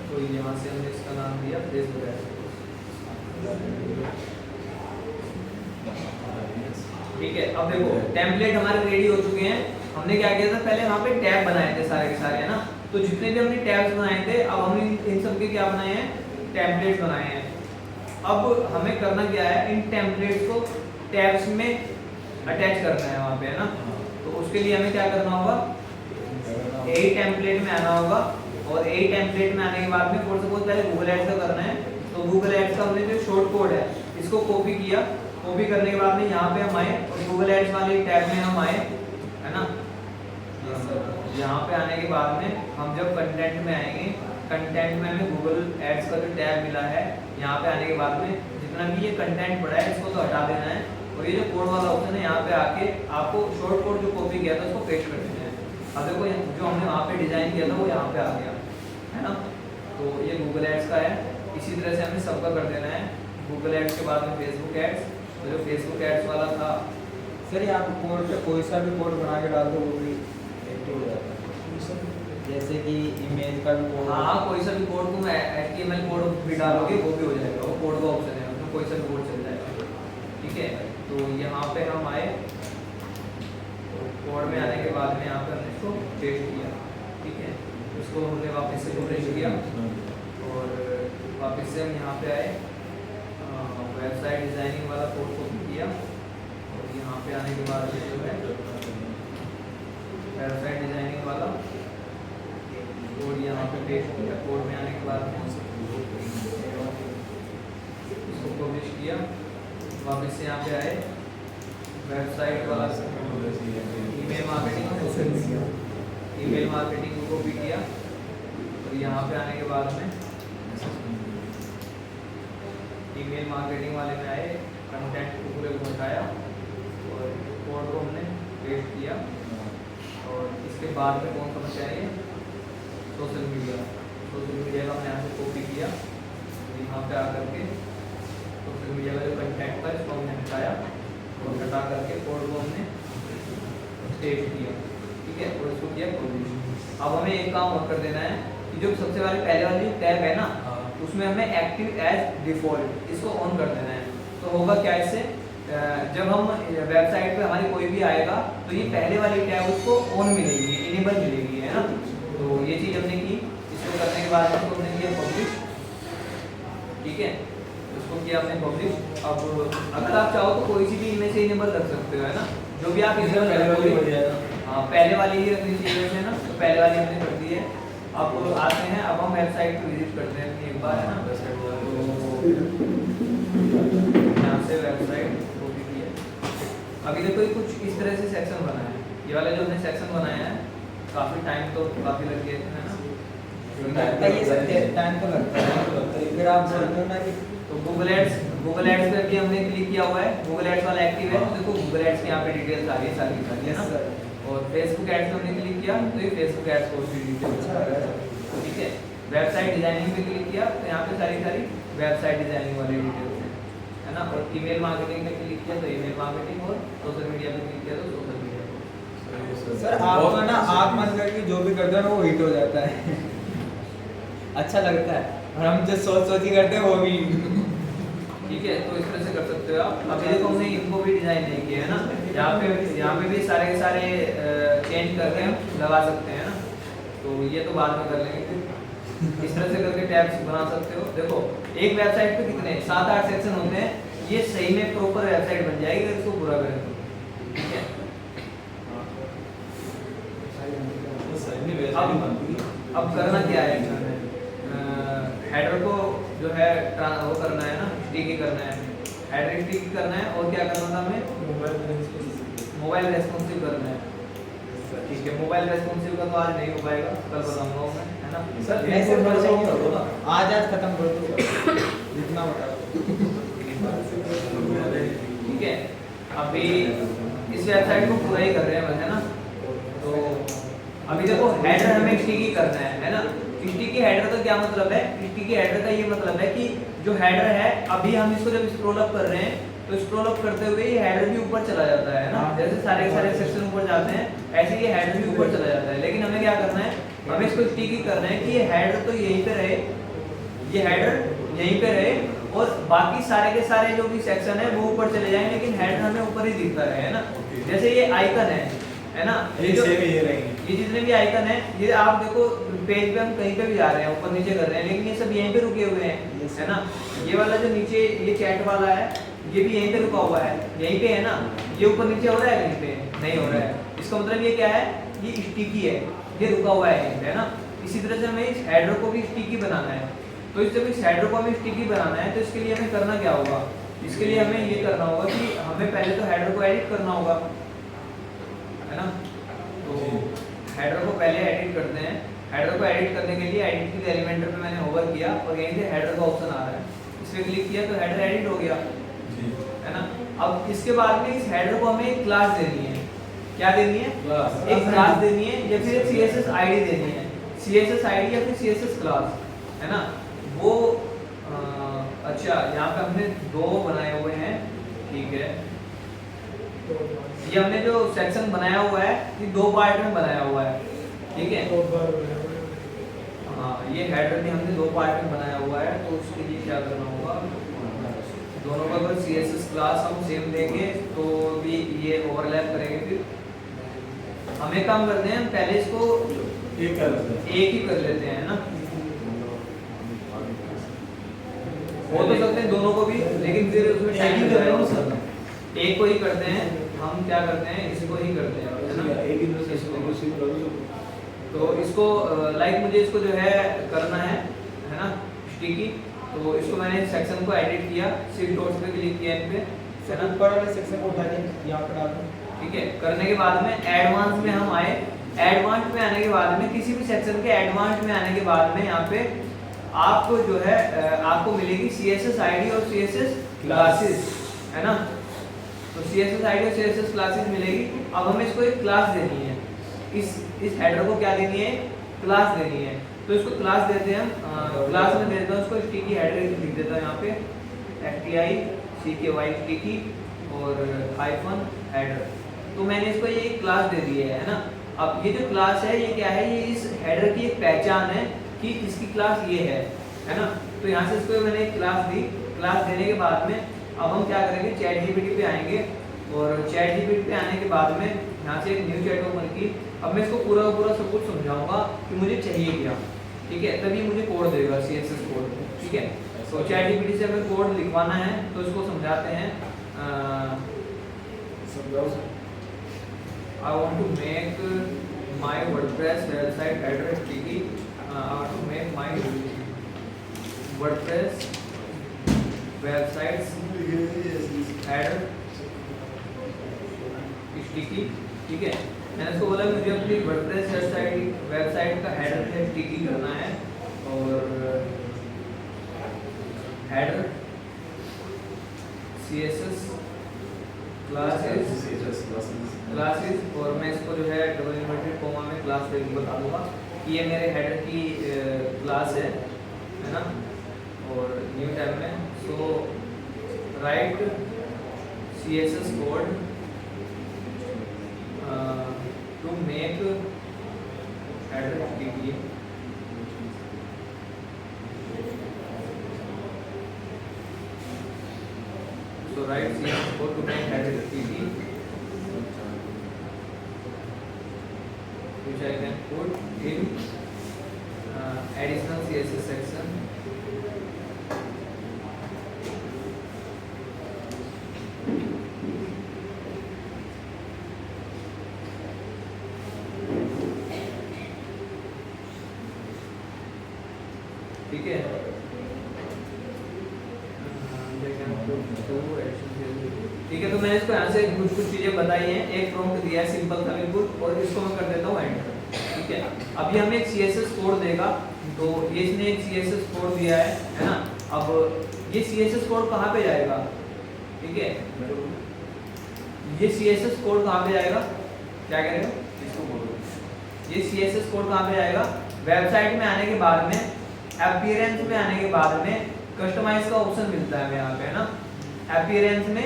तो यहाँ से हमने इसका नाम दिया फेसबुक ऐप। ठीक है, अब देखो टेम्पलेट हमारे रेडी हो चुके हैं। हमने क्या किया था, पहले वहाँ पे टैब बनाए थे सारे के सारे, है ना। तो जितने भी हमने टैब्स बनाए थे, अब हमने इन सब के क्या बनाए हैं, टेम्पलेट्स बनाए हैं। अब हमें करना क्या है, इन टेम्पलेट्स को टैब्स में अटैच करना है वहाँ पे, है ना। तो उसके लिए हमें क्या करना होगा, यही टेम्पलेट में आना होगा। और यही टेम्पलेट में आने के बाद में फॉर सपोज पहले गूगल एड्स का करना है, तो गूगल एड्स का हमने जो शॉर्ट कोड है इसको कॉपी किया। कॉपी करने के बाद में यहाँ पे हम आए और गूगल एड्स वाले टैब में हम आए, है ना। यहाँ पे आने के बाद में हम जब कंटेंट में आएंगे, कंटेंट में हमें गूगल एड्स का जो टैब मिला है, यहाँ पे आने के बाद में जितना भी ये कंटेंट पड़ा है इसको तो हटा देना है। और ये जो कोड वाला ऑप्शन है, यहाँ पे आके आपको शॉर्ट कोड जो कॉपी किया था उसको पेस्ट कर देना है। अब देखो जो हमने वहाँ पे डिजाइन किया था वो यहाँ पे आ गया, है ना। तो ये गूगल एड्स का है। इसी तरह से हमें सबका कर देना है। गूगल एड्स के बाद में फेसबुक एड्स, तो जो फेसबुक एड्स वाला था सर यहाँ पे कोड पे कोई सा भी कोड बना के डाल दो वो भी एक्टिव हो जाता है। जैसे कि इमेज का भी कोड। हाँ, कोई सा भी कोड तुम HTML कोड भी डालोगे वो भी हो जाएगा। वो कोड का ऑप्शन है, उसमें कोई सा भी कोड चल जाएगा। ठीक है, तो यहाँ पे हम आए, तो कोड में आने के बाद में यहाँ पे हमने इसको पेस्ट किया। ठीक है, उसको हमने वापस से पब्लिश किया और वापस से हम यहाँ पे आए, वेबसाइट डिजाइनिंग वाला कोड कॉपी किया और यहाँ पे आने के बाद में जो है वेबसाइट डिजाइनिंग वाला कोड यहाँ पे पेस्ट किया। कोड में आने के बाद में इसको पब्लिश किया। वापस से यहाँ पे आए, वेबसाइट वाला ईमेल मार्केटिंग को कॉपी किया और यहाँ पे आने के बाद में ईमेल मार्केटिंग वाले में आए, कंटेंट को पूरे को उठाया और कोड को हमने पेस्ट किया। और इसके बाद में कौन सा बचा है, सोशल मीडिया। सोशल मीडिया का हमने यहाँ से कॉपी किया, यहाँ पे आकर के सोशल मीडिया का जो कंटेंट था इसको हमने हटाया और हटा करके कोड को हमने पेस्ट किया। ठीक है, और इसको किया पब्लिश। अब हमें एक काम और कर देना है कि जो सबसे पहले वाली टैब है ना, उसमें हमें एक्टिव एज डिफॉल्ट इसको ऑन कर देना है। तो होगा क्या इससे, जब हम वेबसाइट पे हमारी कोई भी आएगा तो ये पहले वाली टैब उसको ऑन मिलेगी, इनेबल मिलेगी, है ना। तो ये चीज़ हमने की। इसको करने के बाद इसको हमने किया पब्लिश। ठीक है, इसको किया हमने पब्लिश। अब अगर आप चाहो तो कोई सी भी इनमें से इनेबल रख सकते हो, है ना। जो भी आप इनेबल हाँ, पहले वाली ही रखनी चाहिए, है ना। तो पहले वाली हमने कर दी है। अब आते हैं, अब हम वेबसाइट को विजिट करते हैं अपनी एक बार, है ना। तो यहाँ से वेबसाइट कॉपी की है। अभी देखो ये कुछ इस तरह से सेक्शन बना है। ये वाला जो हमने सेक्शन बनाया है काफ़ी टाइम तो काफ़ी लग गया है ना। ये सब टाइम तो लगता है। फिर आप बोलते हो ना कि तो गूगल एड्स पे अभी हमने क्लिक किया हुआ है, गूगल एड्स वाला एक्टिव है। तो देखो गूगल एड्स के यहाँ पे डिटेल्स आ रही है सारी, है ना। और फेसबुक एड्स पे हमने क्लिक किया तो ये फेसबुक एड्स को भी डिटेल्स आ रहा है। ठीक है, वेबसाइट डिजाइनिंग पे क्लिक किया तो यहाँ पे सारी वेबसाइट डिजाइनिंग वाली डिटेल्स हैं, है ना। और ईमेल मार्केटिंग पे क्लिक किया तो ईमेल मार्केटिंग, और सोशल मीडिया पे क्लिक किया तो सोशल मीडिया। सर आपका ना आँख बंद करके जो भी करते हैं ना वो हिट हो जाता है। अच्छा लगता है। और हम जो सोच ही करते हैं वो भी ठीक है, तो इस तरह से कर सकते हो आप। अभी देखो हमने इनको भी डिजाइन नहीं किया है ना, यहाँ पे भी सारे के सारे चेंज करके हम लगा सकते हैं ना, तो ये तो बाद में कर लेंगे फिर। इस तरह से करके टैब्स बना सकते हो। देखो एक वेबसाइट पे कितने 7-8 सेक्शन होते हैं, ये सही में प्रॉपर वेबसाइट बन जाएगी अगर इसको पूरा करें तो, ठीक है। अब करना क्या है, हेडर को जो है वो करना है ना, स्टिकी करना है, हेडर स्टिकी करना है, और क्या करना था हमें, मोबाइल रेस्पॉन्सिव करना है। ठीक है, मोबाइल रेस्पॉन्सिव का तो आज नहीं हो पाएगा, कल बताऊंगा मैं, है ना सर मैसेज कर देंगे, आज खत्म कर दो जितना बता। ठीक है, अभी इस वेबसाइट को पूरा ही कर रहे हैं बस, है ना। तो अभी देखो हेडर हमें स्टिकी करना है ना। स्टिकी हेडर का क्या मतलब है, स्टिकी हेडर का ये मतलब है कि जो हेडर है, अभी हम इसको जब स्क्रॉल अप कर रहे हैं तो स्क्रॉल अप करते हुए ये हेडर भी ऊपर चला जाता है ना, जैसे सारे के सारे सेक्शन ऊपर जाते हैं ऐसे ये हेडर भी ऊपर चला जाता है। लेकिन हमें क्या करना है, हमें इसको स्टिकी करना है कि ये हेडर तो यहीं पे रहे, ये हेडर यहीं पे रहे, और बाकी सारे के सारे जो भी सेक्शन है वो ऊपर चले जाएंगे, लेकिन हेडर हमें ऊपर ही दिखता रहे, है ना। जैसे ये आइकन है ना, ये जितने भी आइकन है, ये आप देखो पेज पे हम कहीं पे भी जा रहे हैं, ऊपर नीचे कर रहे हैं, लेकिन ये सब यहीं पे रुके हुए हैं, है ना। ये वाला जो नीचे ये चैट वाला है, ये भी यहीं पे रुका हुआ है, यहीं पे है ना। ये ऊपर नीचे हो रहा है, कहीं पे नहीं हो रहा है, इसका मतलब ये क्या है, ये स्टिकी है, ये रुका हुआ है ना। इसी तरह से हमें इस हेडर को भी स्टिकी बनाना है। तो जब इस हेडर को हमें स्टिकी बनाना है तो इसके लिए हमें करना क्या होगा, इसके लिए हमें ये करना होगा कि हमें पहले तो हेडर को एडिट करना होगा, है ना। तो हेडर को पहले एडिट करते हैं। हेडर को एडिट करने के लिए एडिट के एलिमेंटर पे मैंने होवर किया और यहीं से हेडर का ऑप्शन आ रहा है, इस पे क्लिक किया तो हेडर एडिट हो गया, है ना। अब इसके बाद में इस हेडर को हमें एक क्लास देनी है। क्या देनी है, एक क्लास देनी है, या फिर एक CSS आईडी देनी है, CSS आईडी या फिर CSS क्लास, है ना। वो अच्छा, यहाँ पे हमने 2 बनाए हुए हैं, ठीक है। ये हमने जो सेक्शन बनाया हुआ है ये 2 पार्ट में बनाया हुआ है, ठीक है। हाँ, ये हेडर भी हमने 2 पार्ट में बनाया हुआ है, तो उसके लिए क्या करना होगा, दोनों का अगर CSS क्लास हम सेम देंगे तो भी ये ओवरलैप करेंगे। फिर हमें काम करते हैं, पहले इसको एक ही कर लेते हैं ना, हो तो सकते हैं दोनों को भी, लेकिन फिर उसमें टाइम लग जाएगा। एक को ही करते हैं हम, क्या करते हैं, इसको ही करते हैं, है ना। तो इसको लाइक मुझे इसको जो है करना है ना स्टिकी, तो इसको मैंने सेक्शन को एडिट किया, शिफ्ट डॉट्स पे क्लिक किया इन पे, है ना। ऊपर वाले सेक्शन को उठा के यहाँ पे डाल दो, ठीक है। करने के बाद में एडवांस में हम आए, एडवांस में आने के बाद में किसी भी सेक्शन के एडवांस में आने के बाद में यहाँ पे आपको जो है आपको मिलेगी CSS आईडी और CSS क्लासेस, है ना। तो CSS आईडी और CSS क्लासेस मिलेगी। अब हमें इसको एक क्लास देनी है, इस हेडर को क्या देनी है, क्लास देनी है। तो इसको क्लास देते हैं हम, क्लास में दे देता हूँ इसको स्टिकी हेडर लिख देता हूँ यहाँ पे, FTICKY स्टिकी और हाइफन हेडर। तो मैंने इसको ये क्लास दे दी है ना। अब ये जो क्लास है ये क्या है, ये इस हेडर की एक पहचान है कि इसकी क्लास ये है ना। तो यहाँ से इसको मैंने एक क्लास दी। क्लास देने के बाद में अब हम क्या करेंगे, चैट जीपीटी पे आएंगे, और चैट जीपीटी पे आने के बाद में यहाँ से एक न्यू चैट ओपन की। अब मैं इसको पूरा सब कुछ समझाऊंगा कि मुझे चाहिए क्या, ठीक है। तभी मुझे कोड देगा, CSS कोड, ठीक है। तो चैट जीपीटी से हमें कोड लिखवाना है तो इसको समझाते हैं। I want to make my WordPress website address sticky. I want to make my WordPress websites header sticky, ठीक है। मैंने इसको बोला मुझे अपनी WordPress वेबसाइट का हेडर स्टिकी करना है, और हेडर CSS क्लासेस, और मैं इसको जो है डबल इन्वर्टेड कोमा में क्लास देकर बता दूंगा कि ये मेरे हेडर की क्लास है ना। और न्यू टैब में so write CSS code to make header sticky. CSS code to make header HTTP, which I can put in additional CSS section. ठीक है, ठीक है। तो मैंने इसको यहाँ से कुछ चीजें बताई हैं, एक प्रॉम्प्ट दिया है सिंपल था बिल्कुल, और इसको मैं कर देता हूँ एंटर। ठीक है, अभी हमें एक CSS कोड देगा, तो ये इसने एक CSS कोड दिया है ना। अब ये CSS कोड कहाँ पे जाएगा? ठीक है, ये CSS कोड कहाँ पे जाएगा? क्या कह रहे हो? इसको बोलो। ये CSS कोड कहाँ पे जाएगा? वेबसाइट में आने के बाद में, अपीयरेंस में आने के बाद में कस्टमाइज का ऑप्शन मिलता है हमें यहाँ पे, है ना। अपीयरेंस में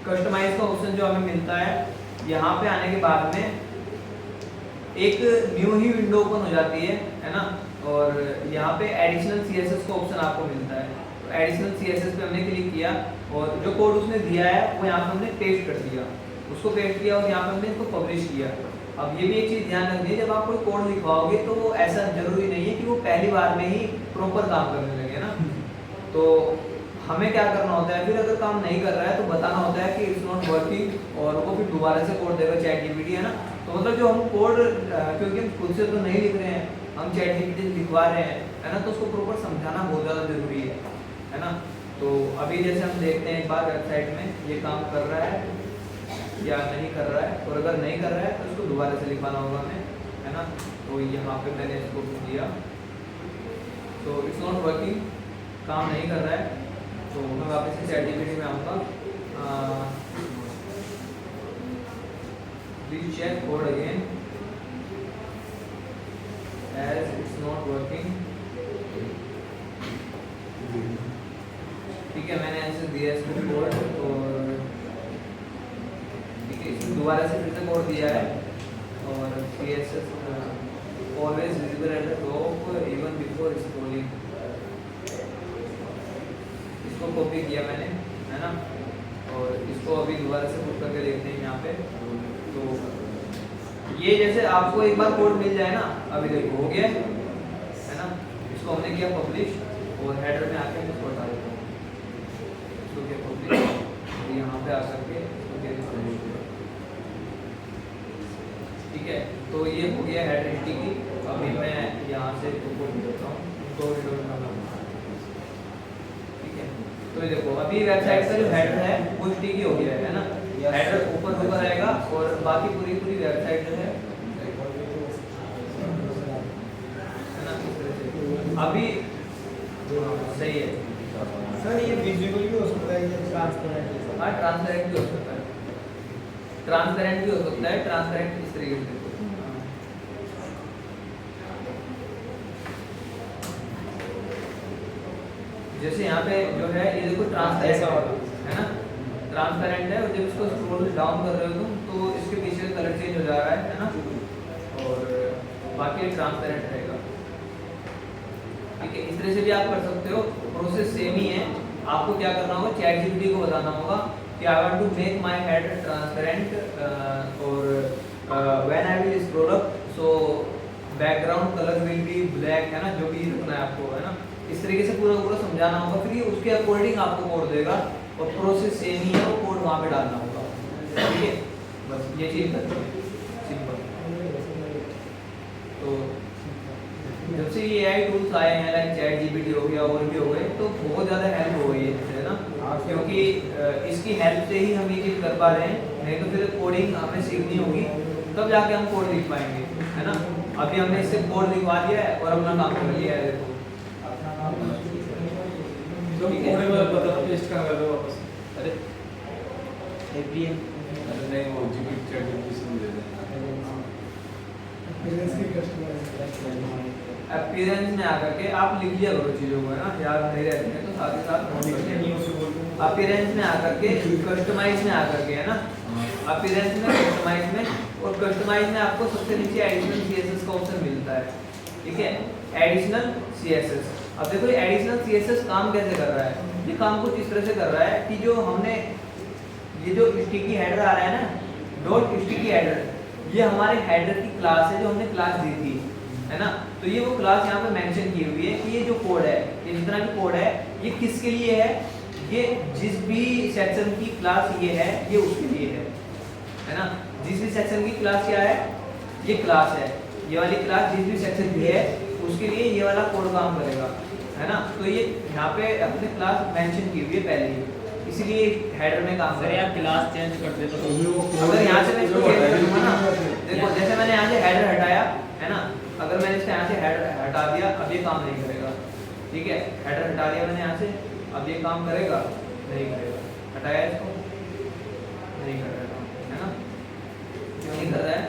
कस्टमाइज का ऑप्शन जो हमें मिलता है, यहाँ पे आने के बाद में एक न्यू ही विंडो ओपन हो जाती है ना। और यहाँ पे एडिशनल CSS का ऑप्शन आपको मिलता है, तो एडिशनल CSS पे हमने क्लिक किया और जो कोड उसने दिया है वो यहाँ पे हमने पेस्ट कर दिया, उसको पेस्ट किया और यहाँ पे हमने इसको पब्लिश किया। अब ये भी एक चीज़ ध्यान रखनी है, जब आप कोई कोड लिखवाओगे तो वो ऐसा जरूरी नहीं है कि वो पहली बार में ही प्रॉपर काम करने लगे ना। तो हमें क्या करना होता है, फिर अगर काम नहीं कर रहा है तो बताना होता है कि इट्स नॉट वर्किंग, और वो फिर दोबारा से कोड देगा ChatGPT, है ना। तो मतलब जो हम कोड, क्योंकि हम खुद से तो नहीं लिख रहे हैं, हम ChatGPT से लिखवा रहे हैं, है ना, तो उसको प्रॉपर समझाना बहुत ज़्यादा जरूरी है ना। तो अभी जैसे हम देखते हैं एक बार वेबसाइट में ये काम कर रहा है या नहीं कर रहा है, और अगर नहीं कर रहा है तो उसको दोबारा से लिखवाना होगा हमें, है ना। तो यहाँ पे मैंने इसको दिया, तो इट्स नॉट वर्किंग, काम नहीं कर रहा है, तो मैं वापस से ChatGPT में आऊँगा। Please check code again as it's not working. ठीक है, मैंने ऐसे दिया इसको कोड, और ठीक है, इसमें दोबारा से फिर से कोड दिया है, और CSS always visible at the top even before scrolling, इसको कॉपी किया मैंने, है ना। और इसको अभी दोबारा से पुट करके देखते हैं यहाँ पे। तो ये जैसे आपको एक बार कोड मिल जाए ना, अभी देखो हो गया है ना, इसको हमने किया पब्लिश, और हेडर में आके इसको हटा देता हूँ, इसको किया पब्लिश, यहाँ पे आ करके इसको किया पब्लिश। ठीक है, तो ये हो गया हेडर HTTP। अभी मैं यहाँ से कोड देता हूँ, तो तो ये देखो अभी वेबसाइट का जो हेडर है वो स्टिकी हो गया है ना, हेडर ऊपर ऊपर आएगा, और बाकी पूरी वेबसाइट जो है ना, इस तरह से अभी सही है। सर ये विजुअल भी हो सकता है, ये ट्रांसपेरेंट? हाँ, ट्रांसपेरेंट भी हो सकता है, ट्रांसपेरेंट भी हो सकता है, ट्रांसपेरेंट इस तरीके से। जैसे यहाँ पे जो है ये देखो ट्रांसपेरेंट है ना, ट्रांसपेरेंट है, और जब इसको स्क्रॉल डाउन कर रहे हो तुम तो इसके पीछे कलर चेंज हो जा रहा है ना, और बाकी ट्रांसपेरेंट रहेगा। ठीक है, इस तरह से भी आप कर सकते हो, प्रोसेस सेम ही है। आपको क्या करना होगा, ChatGPT को बताना होगा कि I want to make my head transparent, और when I will scroll up so background colour will be black, है ना, जो भी रखना है आपको, है ना। इस तरीके से पूरा समझाना होगा, फिर ये उसके अकॉर्डिंग आपको कोड देगा, और प्रोसेस सेम ही है, वो कोड वहाँ पे डालना होगा। ठीक है, बस ये चीज़ करनी है, सिंपल। तो जब से ये AI टूल्स आए हैं, लाइक ChatGPT हो गया और भी हो गए, तो बहुत ज़्यादा हेल्प हो गई है ना, क्योंकि इसकी हेल्प से ही हम ये चीज़ कर पा रहे हैं, नहीं तो फिर कोडिंग हमें सीखनी होगी, तब जाके हम कोड लिख पाएंगे, है ना। अभी हमने इससे कोड लिखवा दिया है और अपना काम कर लिया है, देखो। जो कोड में बता पेस्ट कहाँ कर रहे हो वापस? अरे APM नहीं, वो GPT ChatGPT से दे दें। अपीयरेंस में आकर के आप लिख लिया करो चीज़ों को, है ना, याद नहीं रहते हैं तो साथ ही साथ अपीयरेंस में आकर के, कस्टमाइज में आकर के, है ना, अपीयरेंस में, कस्टमाइज में, और कस्टमाइज में आपको सबसे नीचे एडिशनल CSS का ऑप्शन मिलता है। ठीक है, एडिशनल CSS। अब देखो ये एडिशनल CSS काम कैसे कर रहा है, ये काम कुछ इस तरह से कर रहा है कि जो हमने ये जो स्टिकी हेडर आ रहा है ना, डॉट स्टिकी हेडर, ये हमारे हेडर की क्लास है जो हमने क्लास दी थी, है ना। तो ये वो क्लास यहाँ पे मेंशन की हुई है कि ये जो कोड है, ये जितना भी कोड है, ये किसके लिए है, ये जिस भी सेक्शन की क्लास ये है, ये उसके लिए है ना। जिस भी सेक्शन की क्लास क्या है, ये क्लास है, ये वाली क्लास जिस भी सेक्शन की है उसके लिए ये वाला कोड काम करेगा, है ना। तो ये यहाँ पे अपने क्लास मेंशन की हुई है पहले ही, इसीलिए हेडर में काम सर करेगा। यार क्लास चेंज कर दे तो अगर यहाँ से मैं इसको चेंज कर दूंगा ना, देखो जैसे मैंने यहाँ से हेडर हटाया, है ना, अगर मैंने इसका यहाँ से हेडर हटा दिया, अब ये काम नहीं करेगा, ठीक है। हेडर हटा दिया मैंने यहाँ से, अब ये काम करेगा, नहीं करेगा। हटाया इसको, नहीं कर रहा है ना। क्यों नहीं कर रहा है?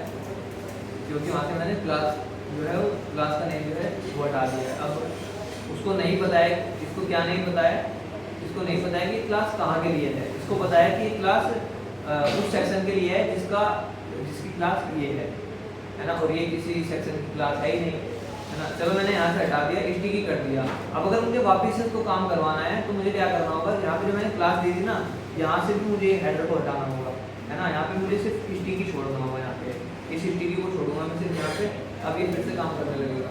क्योंकि वहाँ से मैंने क्लास जो है वो क्लास का नेम जो है वो हटा दिया है। अब उसको नहीं पता है, इसको क्या नहीं पता है, इसको नहीं पता है कि क्लास कहाँ के लिए है। इसको पता है कि क्लास उस सेक्शन के लिए है जिसकी क्लास ये है ना, और ये किसी सेक्शन की क्लास है ही नहीं, है ना। चलो मैंने यहाँ से हटा दिया, स्टिकी कर दिया। अब अगर मुझे वापस से इसको काम करवाना है तो मुझे क्या करना होगा, यहाँ पे जो मैंने क्लास दी थी ना, यहाँ से भी मुझे हेडर को हटाना होगा, है ना। यहाँ पे मुझे सिर्फ स्टिकी छोड़ना होगा, यहाँ पे इस स्टिकी को छोड़ूंगा मैं सिर्फ यहाँ पे। अब ये फिर से काम करने लगेगा,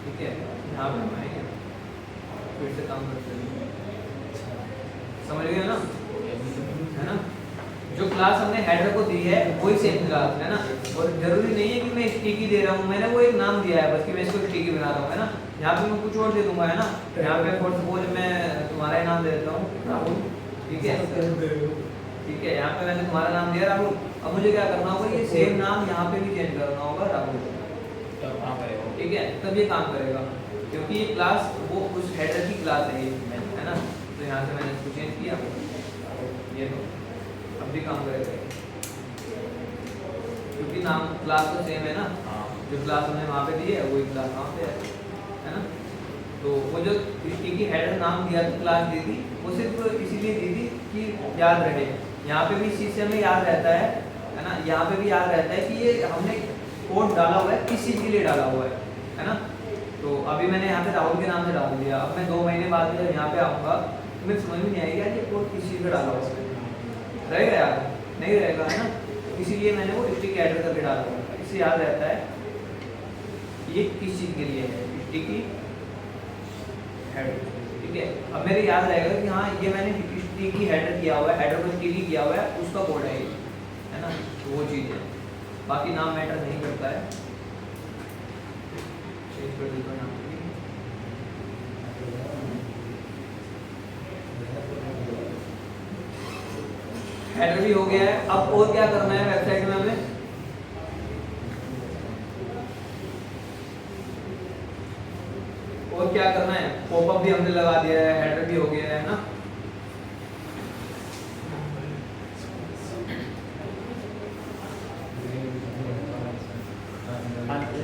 ठीक है। यहाँ पे हम आएंगे, फिर से काम करते हैं, समझ गए ना, है ना। जो क्लास हमने हेडर को दी है वही सेम क्लास है ना, और जरूरी नहीं है कि मैं स्टिकी दे रहा हूँ, मैंने वो एक नाम दिया है बस कि मैं इसको स्टिकी बना रहा हूँ, है ना। यहाँ पे मैं कुछ और दे दूंगा, है ना। यहाँ पे फॉर सपोज मैं तुम्हारा ही नाम दे देता हूँ राहुल, ठीक है, ठीक है। यहाँ पे मैंने तुम्हारा नाम दिया राहुल। अब मुझे क्या करना होगा, ये सेम नाम यहाँ पे भी चेंज करना होगा राहुल, तब काम करेगा। ठीक है, तब ये काम करेगा, क्योंकि ये क्लास वो उस हेडर की क्लास है ये, है ना। तो यहाँ से मैंने इसको चेंज किया, ये तो अब भी काम करेगा, क्योंकि नाम क्लास तो सेम है ना। जो क्लास हमने वहाँ पे दी है वही क्लास वहाँ पे है ना। तो वो जो स्टिकी हेडर नाम दिया था, क्लास दी थी, वो सिर्फ इसीलिए दी थी कि याद रहे। यहाँ पे भी इस चीज़ से हमें याद रहता है ना, यहाँ पे भी याद रहता है कि ये हमने कोड डाला हुआ है किस चीज़ के लिए डाला हुआ है ना। तो अभी मैंने यहाँ पे राहुल के नाम से डाल दिया। अब मैं 2 महीने बाद जब यहाँ पे आऊँगा तो मुझे समझ में नहीं आएगा कि कोड किस चीज़ का डाला हुआ है, रहेगा यार, नहीं रहेगा, है ना। इसीलिए मैंने वो स्टिकी हेडर करके डाला हुआ है, इससे याद रहता है ये किस चीज़ के लिए है, स्टिकी हेडर, ठीक है। अब मेरे याद रहेगा कि हाँ ये मैंने स्टिकी हेडर किया हुआ है, हेडर को स्टिकी किया हुआ है, उसका कोड है ये, है ना। तो वो चीज़ है, बाकी नाम मैटर नहीं करता है। चेंज कर देता हूं नाम भी। हेडर भी हो गया है। अब और क्या करना है वेबसाइट में हमें, और क्या करना है, पॉपअप भी हमने लगा दिया है, हेडर भी हो गया है ना।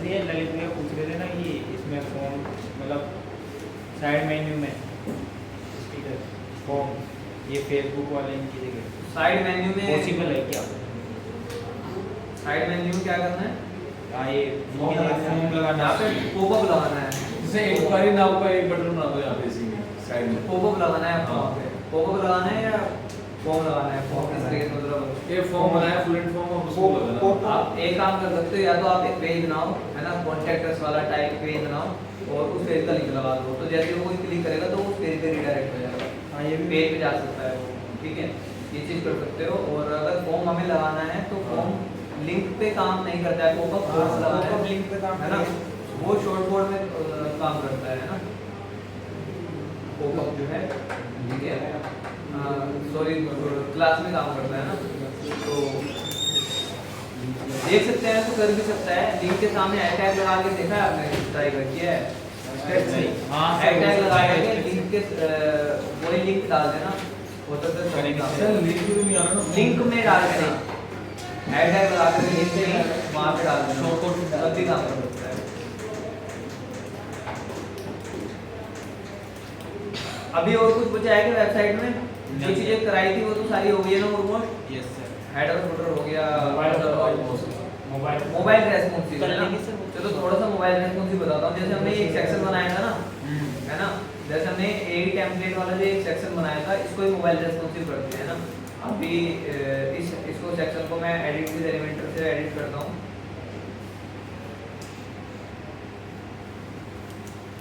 ये ललित भैया पूछ रहे थे ना कि इसमें फॉर्म मतलब साइड मेन्यू में फॉर्म ये फेसबुक वाले इनकी जगह साइड मेन्यू में पॉसिबल है क्या? साइड मेन्यू में क्या करना है, हाँ ये फॉर्म लगाना यहाँ पे पॉपअप लगाना है, जैसे इंक्वायरी नाउ का एक बटन बना दो यहाँ पे इसी में साइड में। पॉपअप लगाना है आपको, वहाँ पे पॉपअप लगाना है या फॉर्म लगाना है। फॉर्म किस तरीके से मतलब ये फॉर्म बनाया फुल एंड फॉर्म और उसको लगाना। आप एक काम कर सकते हो, या तो आप एक पेज बनाओ, है ना, कॉन्टैक्ट वाला टाइप पेज बनाओ और उस पेज का लिंक लगा दो, तो जैसे वो क्लिक करेगा तो उस पेज पे रिडायरेक्ट हो जाएगा। हाँ ये भी पेज पे जा सकता है वो, ठीक है, ये चीज़ कर सकते हो। और अगर फॉर्म हमें लगाना है तो फॉर्म लिंक पे काम नहीं करता है, पॉपअप कोड लगाना है लिंक पे काम है ना, वो शॉर्ट कोड में काम करता है ना, पॉपअप जो है, ठीक है, सॉरी क्लास में काम करता है ना। तो देख सकते हैं तो कर भी सकता है, लिंक के सामने हैशटैग लगा के देखा है आपने, ट्राई कर किया है, हाँ हैशटैग लगा के लिंक के वही लिंक डाल देना, होता तो सर लिंक भी नहीं आ रहा ना, लिंक में डाल देना, हैशटैग लगा के लिंक से वहाँ पे डाल देना, शॉर्ट कोड तब भी काम कर सकता है। अभी और कुछ बचा है कि वेबसाइट में, जो चीजें कराई थी वो तो सारी हो गई है ना almost. Yes sir. Header footer हो गया, मोबाइल मोबाइल रेस्पॉन्सिव है ना। चलो थोड़ा सा मोबाइल रेस्पॉन्सिव बताता हूँ। जैसे हमने एक सेक्शन बनाया था ना, है ना, जैसे हमने एक टेम्पलेट वाला जो एक सेक्शन बनाया था, इसको ही मोबाइल रेस्पॉन्सिव करते हैं ना। अभी इसको सेक्शन को मैं एडिट विद एलिमेंटर से एडिट करता हूँ,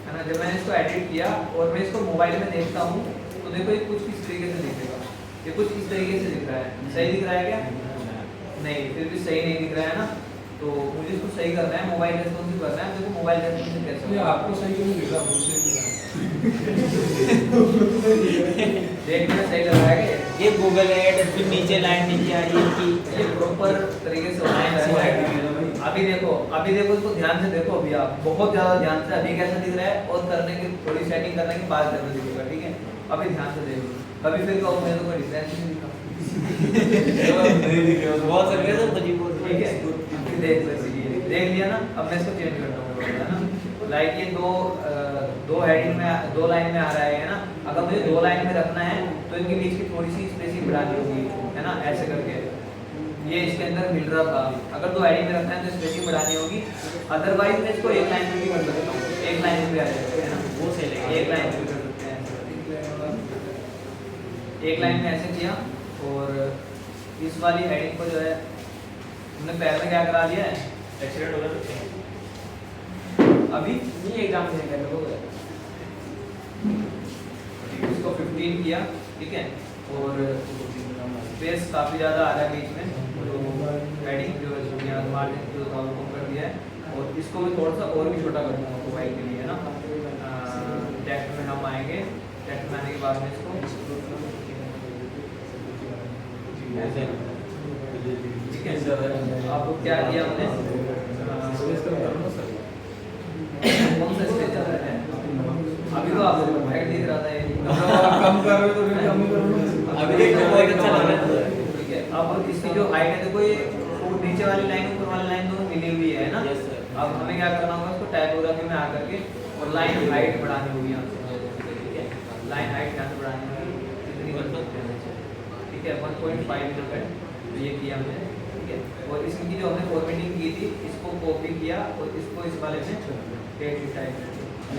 है ना। जब मैंने इसको एडिट किया और मैं इसको मोबाइल में देखता हूँ तो देखो ये कुछ इस तरीके से दिखेगा, ये कुछ इस तरीके से दिख रहा है। सही दिख रहा है क्या? नहीं, फिर भी सही नहीं दिख रहा है ना। तो मुझे इसको सही करना है, मोबाइल रेस्पॉन्सिव करना है। देखो मोबाइल रेस्पॉन्सिव कैसे ये होगा? आपको सही क्यों दिख रहा, मुझसे दिख रहा देखने में सही लग रहा है क्या? ये गूगल ऐड फिर नीचे लाइन नीचे आ रही है कि ये प्रॉपर तरीके से होना है। अभी देखो इसको ध्यान से देखो, अभी आप बहुत ज्यादा ध्यान से, अभी कैसा दिख रहा है और करने की थोड़ी सेटिंग करने के बाद कैसा दिखेगा, ठीक है। अभी ध्यान से देखो, कभी फिर कहो मुझे तो कोई डिफरेंस नहीं दिखा, नहीं दिखे बहुत सर्वे तो बजी बोल ठीक है। फिर देख लिया ना। अब मैं इसको चेंज करता हूँ, है ना। लाइक ये दो हेडिंग में, दो लाइन में आ रहा है ना। अगर मुझे दो लाइन में रखना है तो इनके बीच की थोड़ी सी स्पेसिंग बढ़ानी होगी, है ना, ऐसे करके। ये इसके अंदर मिल रहा था, अगर दो हेडिंग में रखना है तो स्पेसिंग बढ़ानी होगी। अदरवाइज मैं इसको एक लाइन में भी कर सकता हूँ, एक लाइन में भी आ जाएगा, है ना। वो सही लगेगा। एक लाइन में भी कर सकते हैं, एक लाइन में ऐसे किया। और इस वाली हेडिंग को जो है हमने पहले में क्या करा दिया है, एक्सीडेंट हो गया अभी ये एग्जाम से कर लो इसको 15 किया, ठीक है। और स्पेस काफ़ी ज़्यादा आ रहा है बीच में, तो हेडिंग जो है मार्जिन जो था वो कम कर दिया है। और इसको मैं थोड़ा सा और भी छोटा कर दूँगा मोबाइल के लिए, है ना। टेक्स्ट में हम आएंगे, टेक्स्ट में आने के बाद में इसको ऐसे, ठीक है। आपको क्या दिया हमने, कौन सा स्पेस ज़्यादा है? अभी तो आपको परफेक्ट दिख रहा था ये। कम कर रहे हो तो फिर कम ही करो। अभी देखो बहुत अच्छा लग रहा है। ठीक है। अब इसकी जो हाइट है, देखो ये नीचे वाली लाइन ऊपर वाली लाइन दोनों मिली हुई है ना। Yes, sir. अब हमें क्या करना होगा, इसको टाइपोग्राफी में आकर के और लाइन हाइट बढ़ानी होगी यहाँ से, ठीक है। लाइन हाइट यहाँ से बढ़ानी होगी, कितनी कर सकते हैं, ठीक है, 1.5 जो है तो ये किया हमने, ठीक है। और इसकी जो हमने फॉर्मेटिंग की थी इसको कॉपी किया और इसको इस वाले में पेस्ट टाइप,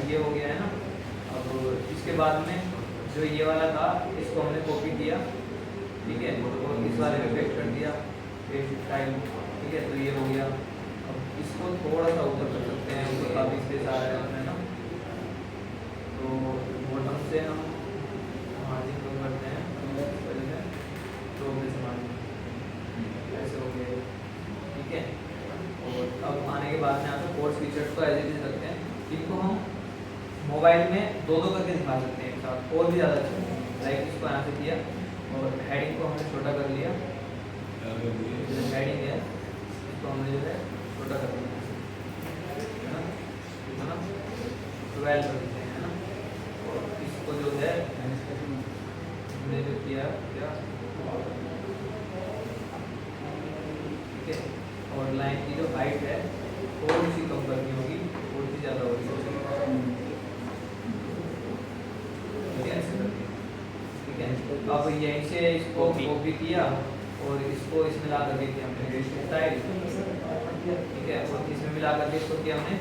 ये हो गया है ना। अब इसके बाद में जो ये वाला था इसको हमने कॉपी किया, ठीक है, और इस वाले में पेस्ट कर दिया, पेस्ट स्टाइल, ठीक है। तो ये हो गया। अब इसको थोड़ा सा ऊपर कर सकते हैं, ऊपर काफ़ी स्पेस आ रहा है उसमें ना। तो बॉटम से हम मार्जिन कम करते हैं, तो मार्जिन ऐसे हो गया, ठीक है। और अब आने के बाद में यहाँ पे कोर्स फीचर्स को एज इट इज रखते हैं। इनको हम मोबाइल में दो करके दिखा सकते हैं एक साथ, और भी ज़्यादा अच्छा। लाइक इसको यहाँ से किया और हेडिंग को हमने छोटा कर लिया, जो हेडिंग है इसको हमने जो है छोटा कर दिया, है ना, 12 कर देते हैं, है ना। और इसको जो है हमने जो किया क्या, ठीक है। और लाइन की जो हाइट है थोड़ी सी कम करनी होगी, थोड़ी सी ज़्यादा होगी, ठीक है। अब यहीं से इसको कॉपी किया और इसको इसमें ला करके किया हमने पेस्ट स्टाइल, ठीक है। और इसमें भी ला करके इसको किया हमने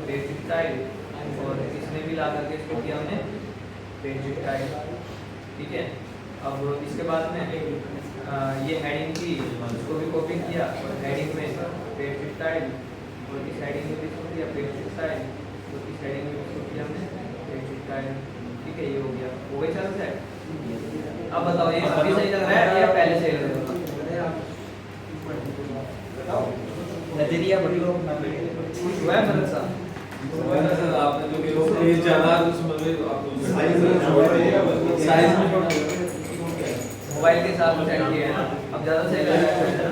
पेस्ट स्टाइल, और इसमें भी ला करके इसको किया हमने पेस्ट स्टाइल, ठीक है। अब इसके बाद में ये हेडिंग थी, इसको भी कॉपी किया और हेडिंग में पेस्ट स्टाइल, और इस हेडिंग में भी इसको किया पेस्ट स्टाइल, तो इस हेडिंग में इसको किया हमने पेस्ट स्टाइल, ठीक है। ये हो गया, हो गई चारों सेट। अब बताओ ये अभी सही लग रहा है या पहले सही लग रहा है? नजरिया बड़ी लोग ना कुछ हुआ है मतलब सा? सर आपने जो कि ये ज़्यादा उसमें आपको साइज में मोबाइल के साथ सेट किया है ना, अब ज़्यादा सही लग रहा है ना।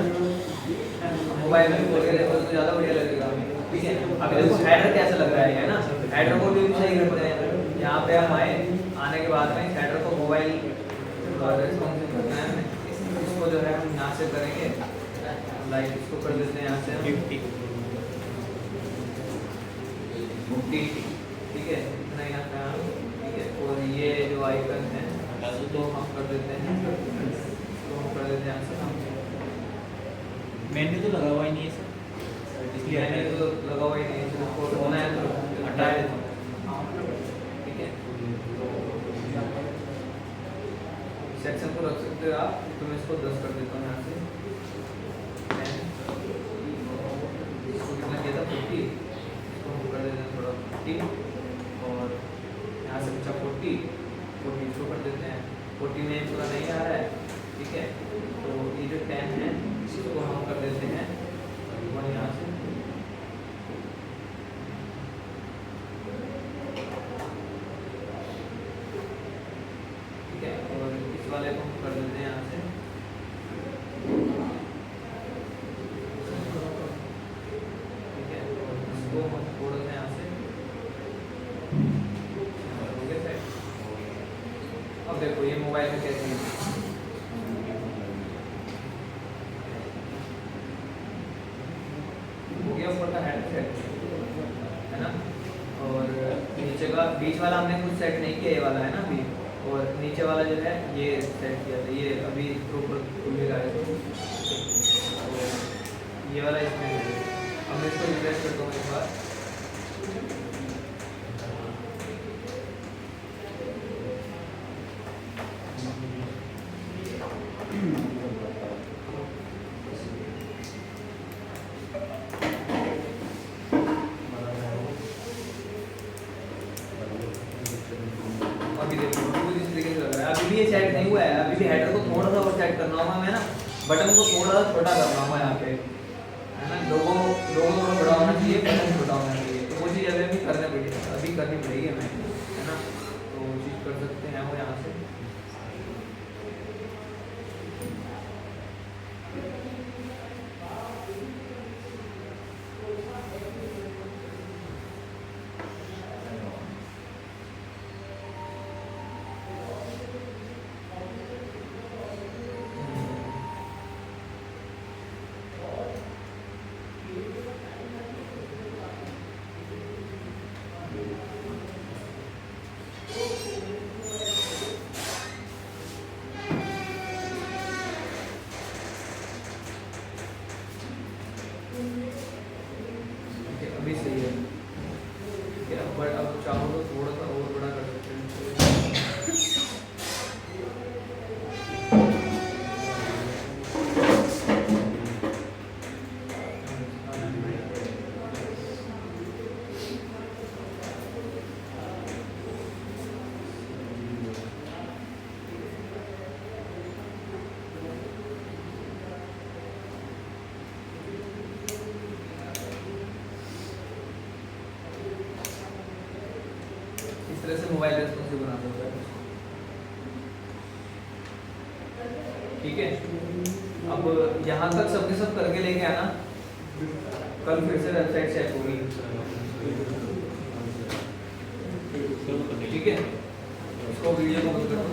मोबाइल में बोल के देखो तो ज़्यादा बढ़िया लगेगा, ठीक है। अभी देखो हेडर कैसा लग रहा है ना, हेडर को भी सही करते हैं। यहाँ पे हम आए, आने के बाद में हेडर को मोबाइल रेस्पॉन्सिव करना है, इसको जो है हम यहाँ से करेंगे, लाइक इसको कर देते हैं यहाँ से 50, ठीक है, इतना यहाँ पे, ठीक है। और ये जो आइकन है तो हम कर देते हैं, तो हम कर देते हैं यहाँ से हम, मेन्यू तो लगा हुआ ही नहीं है सर, इसलिए मैंने तो लगा हुआ ही नहीं है, इसको होना है तो हटा देता हूँ, ठीक है। सेक्शन को रख सकते हो आप, तो मैं इसको 10 कर देता हूँ यहाँ से 10, इसको कितना किया था 50, इसको हम कर देते हैं थोड़ा 50 और यहाँ से बचा 40 इसको कर देते हैं 40 में पूरा नहीं आ रहा है, ठीक है। तो ये जो 10 है इसको हम कर देते हैं 1 यहाँ से, ठीक है। और इस वाले को हम कर देते हैं यहाँ से, ठीक है। और इसको हम छोड़ देते हैं यहाँ से, हो गया सेट। अब देखो ये मोबाइल में कैसे है, हो गया ऊपर का हेडसेट, है ना। और नीचे का बीच वाला हमने कुछ सेट नहीं किया, ये वाला है ना अभी, और नीचे वाला जो है ये सेट किया था, ये अभी ऊपर खुलेगा है, ये वाला इसमें है। अब मैं इसको रिफ्रेश करता हूँ एक बार, अभी देखो कुछ इस तरीके से लग रहा है। अभी भी ये सेट नहीं हुआ है, अभी भी हेडर को थोड़ा सा और सेट करना होगा, मैं ना बटन को थोड़ा सा छोटा करना होगा यहाँ पे, है ना। लोगो थोड़ा बड़ा होना चाहिए, बटन छोटा होना चाहिए, तो वो चीज़ अभी करनी पड़ेगी हमें, है ना। तो वो चीज़ कर सकते हैं वो यहाँ से, अभी सही है, ठीक है। अब चाहो तो थोड़ा सा और बड़ा कर सकते हैं, इस तरह से मोबाइल रेस्पॉन्सिव बना सकता है, ठीक है। अब यहाँ तक सबके सब करके लेके आना, कल फिर से वेबसाइट चेक होगी, ठीक है। इसको वीडियो को बंद कर दो।